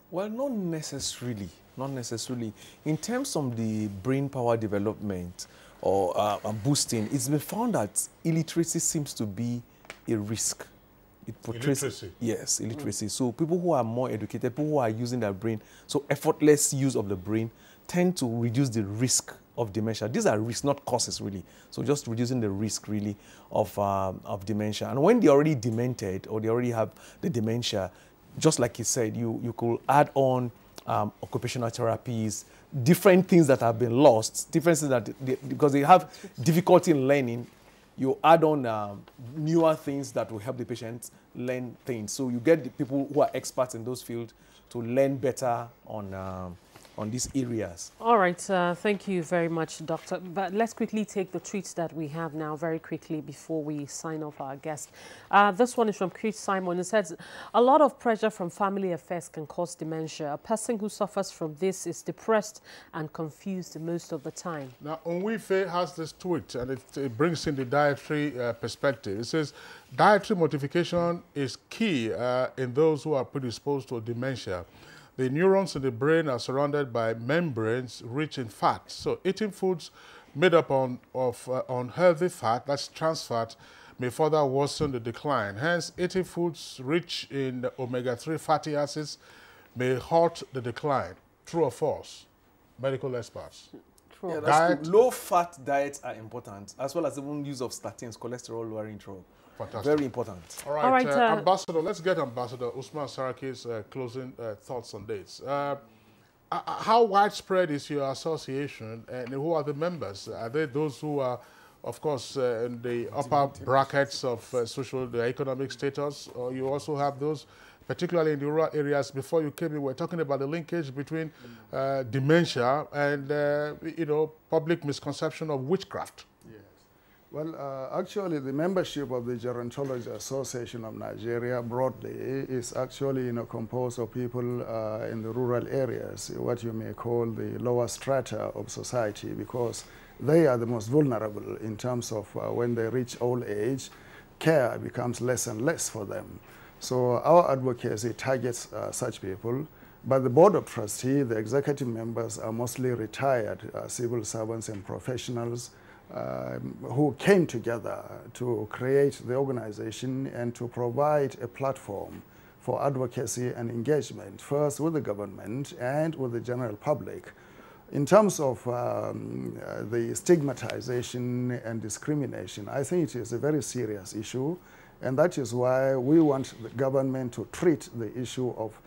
Well, not necessarily. Not necessarily. In terms of the brain power development or boosting, it's been found that illiteracy seems to be a risk. It portrays, illiteracy? Yes, illiteracy. So people who are more educated, people who are using their brain, so effortless use of the brain, tend to reduce the risk of dementia. These are risks, not causes, really. So just reducing the risk, really, of dementia. And when they're already demented or they already have the dementia, just like you said, you could add on occupational therapies, different things that have been lost, differences because they have difficulty in learning. You add on newer things that will help the patient learn things. So you get the people who are experts in those fields to learn better on these areas. All right, thank you very much, Doctor. But let's quickly take the tweets that we have now very quickly before we sign off our guest. This one is from Chris Simon. It says, a lot of pressure from family affairs can cause dementia. A person who suffers from this is depressed and confused most of the time. Now, Onwife has this tweet, and it brings in the dietary perspective. It says, dietary modification is key in those who are predisposed to dementia. The neurons in the brain are surrounded by membranes rich in fat. So eating foods made up of unhealthy fat, that's trans fat, may further worsen the decline. Hence, eating foods rich in omega-3 fatty acids may halt the decline. True or false? Medical experts. True. Yeah, that's true. Low-fat diets are important, as well as the use of statins, cholesterol-lowering drug. Fantastic. Very important. All right, Ambassador, let's get Ambassador Usman Saraki's closing thoughts on this. How widespread is your association, and who are the members? Are they those who are of course, in the upper brackets of the economic status, or you also have those, particularly in the rural areas. Before you came in, we were talking about the linkage between dementia and, public misconception of witchcraft. Well, actually, the membership of the Gerontology Association of Nigeria broadly is actually, composed of people in the rural areas, what you may call the lower strata of society, because they are the most vulnerable in terms of when they reach old age, care becomes less and less for them. So our advocacy targets such people. But the Board of Trustees, the executive members are mostly retired civil servants and professionals who came together to create the organization and to provide a platform for advocacy and engagement, first with the government and with the general public. In terms of the stigmatization and discrimination, I think it is a very serious issue, and that is why we want the government to treat the issue of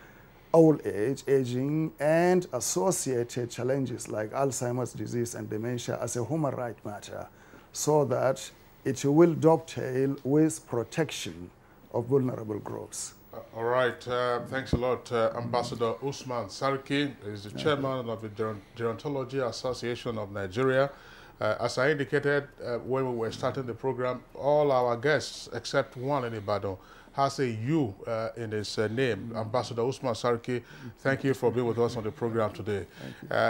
old age, aging, and associated challenges like Alzheimer's disease and dementia as a human right matter, so that it will dovetail with protection of vulnerable groups. All right, thanks a lot. Ambassador Usman Sarki is the chairman of the Gerontology Association of Nigeria. As I indicated when we were starting the program, all our guests, except one in Ibadan, has a U in his name. Ambassador Usman Sarki, thank you for being with us on the program today.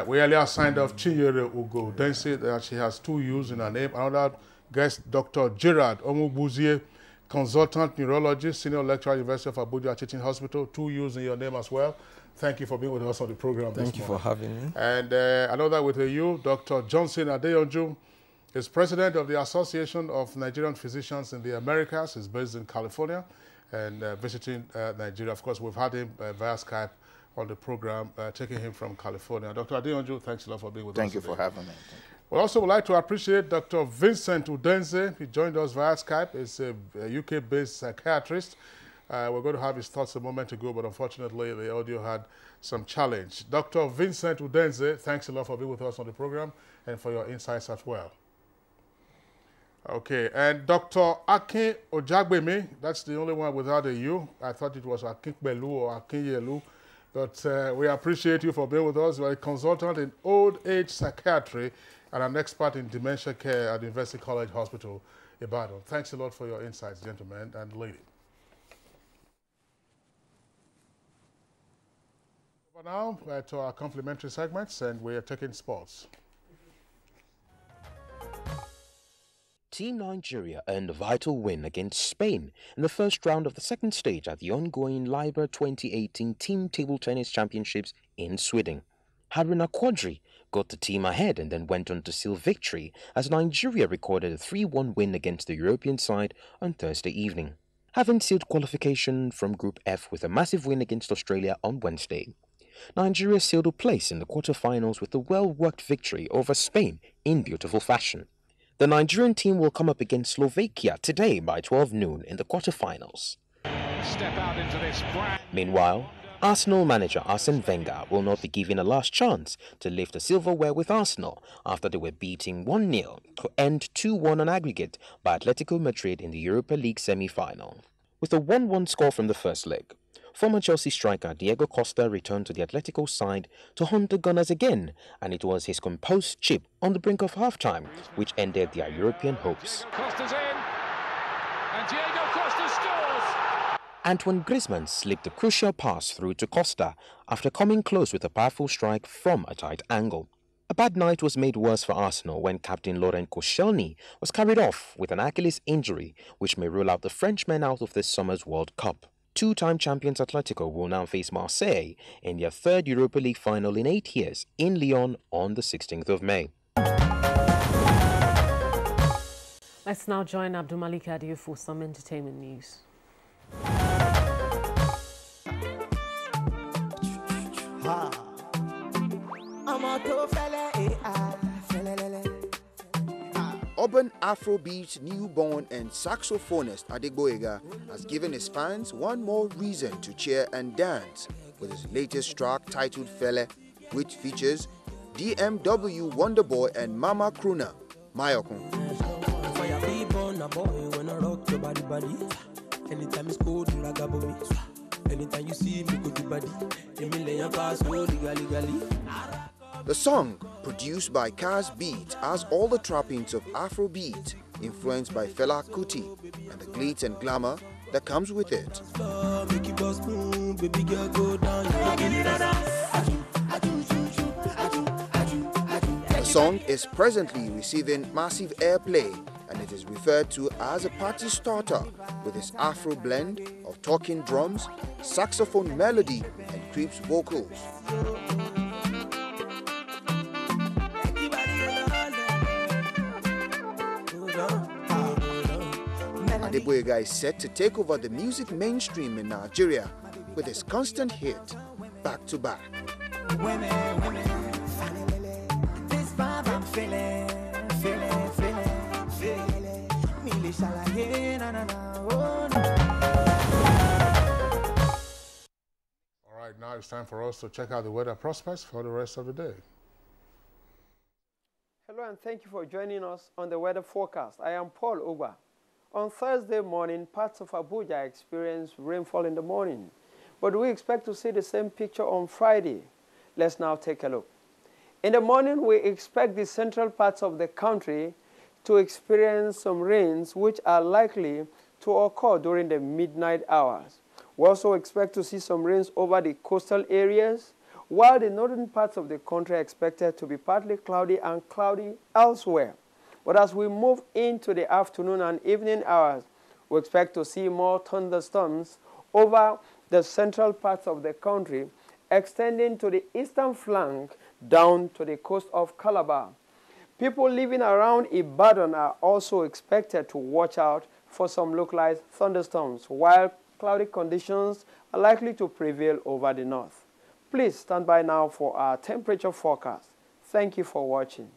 We earlier signed off Chinyere Ugo Densi, that she has 2 U's in her name. Another guest, Dr. Gerard Omubuzie, consultant neurologist, senior lecturer at University of Abuja Teaching Hospital, 2 U's in your name as well. Thank you for being with us on the program this morning. Thank you for having me. And another with a U, Dr. Johnson Adeyonju, is president of the Association of Nigerian Physicians in the Americas. He's based in California and visiting Nigeria. Of course, we've had him via Skype on the program, taking him from California. Dr. Adeyonju, thanks a lot for being with us. Thank you for having me. We also would like to appreciate Dr. Vincent Udenze. He joined us via Skype. He's a UK-based psychiatrist. We're going to have his thoughts a moment ago, but unfortunately, the audio had some challenge. Dr. Vincent Udenze, thanks a lot for being with us on the program and for your insights as well. Okay, and Dr. Akin Ojagbemi, that's the only one without a U. I thought it was Akinpelu or Akinyelu, but we appreciate you for being with us. You're a consultant in old age psychiatry and an expert in dementia care at the University College Hospital, Ibadan. Thanks a lot for your insights, gentlemen and lady. For now, to our complimentary segments, and we are taking sports. Team Nigeria earned a vital win against Spain in the first round of the second stage at the ongoing Liber 2018 Team Table Tennis Championships in Sweden. Haruna Quadri got the team ahead and then went on to seal victory as Nigeria recorded a 3-1 win against the European side on Thursday evening. Having sealed qualification from Group F with a massive win against Australia on Wednesday, Nigeria sealed a place in the quarterfinals with a well-worked victory over Spain in beautiful fashion. The Nigerian team will come up against Slovakia today by 12 noon in the quarterfinals. Step out into this brand. Meanwhile, Arsenal manager Arsene Wenger will not be given a last chance to lift the silverware with Arsenal after they were beating 1-0 to end 2-1 on aggregate by Atletico Madrid in the Europa League semi-final. With a 1-1 score from the first leg, former Chelsea striker Diego Costa returned to the Atletico side to hunt the Gunners again, and it was his composed chip on the brink of half-time which ended their European hopes. Costa's in, and Diego Costa scores! Antoine Griezmann slipped a crucial pass through to Costa after coming close with a powerful strike from a tight angle. A bad night was made worse for Arsenal when captain Laurent Koscielny was carried off with an Achilles injury which may rule out the Frenchman out of this summer's World Cup. Two-time champions Atletico will now face Marseille in their third Europa League final in 8 years in Lyon on the 16th of May. Let's now join Abdulmalik Adiu for some entertainment news. Urban Afrobeat newborn and saxophonist Adegboyega has given his fans one more reason to cheer and dance with his latest track titled Fele, which features DMW Wonderboy and Mama Crooner Mayokun. a boy when I rock your body. Anytime it's cold, you like a me. Anytime you see me, go to body. The song, produced by Kaz Beat, has all the trappings of Afrobeat, influenced by Fela Kuti, and the glitz and glamour that comes with it. The song is presently receiving massive airplay, and it is referred to as a party starter with its Afro blend of talking drums, saxophone melody, and creeps vocals. Adeboyega is set to take over the music mainstream in Nigeria with his constant hit, Back to Back. All right, now it's time for us to check out the weather prospects for the rest of the day. Hello and thank you for joining us on the weather forecast. I am Paul Ogba. On Thursday morning, parts of Abuja experienced rainfall in the morning, but we expect to see the same picture on Friday. Let's now take a look. In the morning, we expect the central parts of the country to experience some rains which are likely to occur during the midnight hours. We also expect to see some rains over the coastal areas, while the northern parts of the country are expected to be partly cloudy and cloudy elsewhere. But as we move into the afternoon and evening hours, we expect to see more thunderstorms over the central parts of the country, extending to the eastern flank down to the coast of Calabar. People living around Ibadan are also expected to watch out for some localized thunderstorms, while cloudy conditions are likely to prevail over the north. Please stand by now for our temperature forecast. Thank you for watching.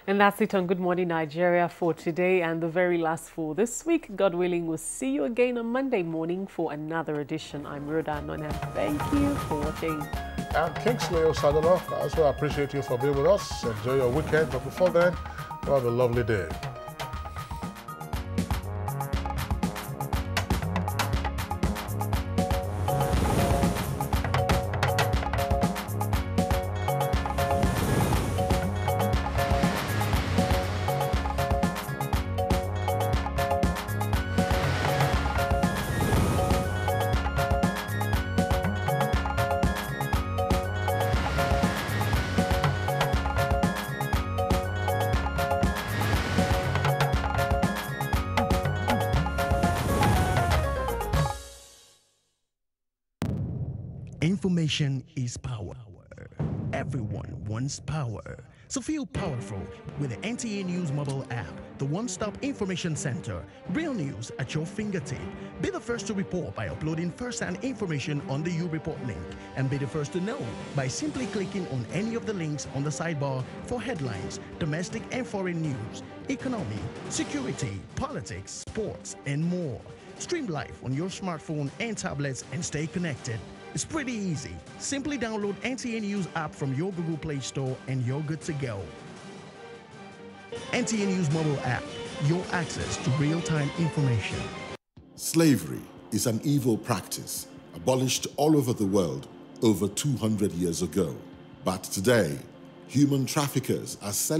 And that's it on Good Morning Nigeria for today and the very last for this week. God willing, we'll see you again on Monday morning for another edition. I'm Rhoda Nona. Thank you for watching. I'm Kingsley Osadolo. I also appreciate you for being with us. Enjoy your weekend. But before then, have a lovely day. Information is power. Everyone wants power. So feel powerful with the NTA News mobile app, the one-stop information center. Real news at your fingertip. Be the first to report by uploading first-hand information on the U-Report link. And be the first to know by simply clicking on any of the links on the sidebar for headlines, domestic and foreign news, economy, security, politics, sports, and more. Stream live on your smartphone and tablets and stay connected. It's pretty easy. Simply download NTA News app from your Google Play Store and you're good to go. NTA News mobile app, your access to real-time information. Slavery is an evil practice abolished all over the world over 200 years ago. But today, human traffickers are selling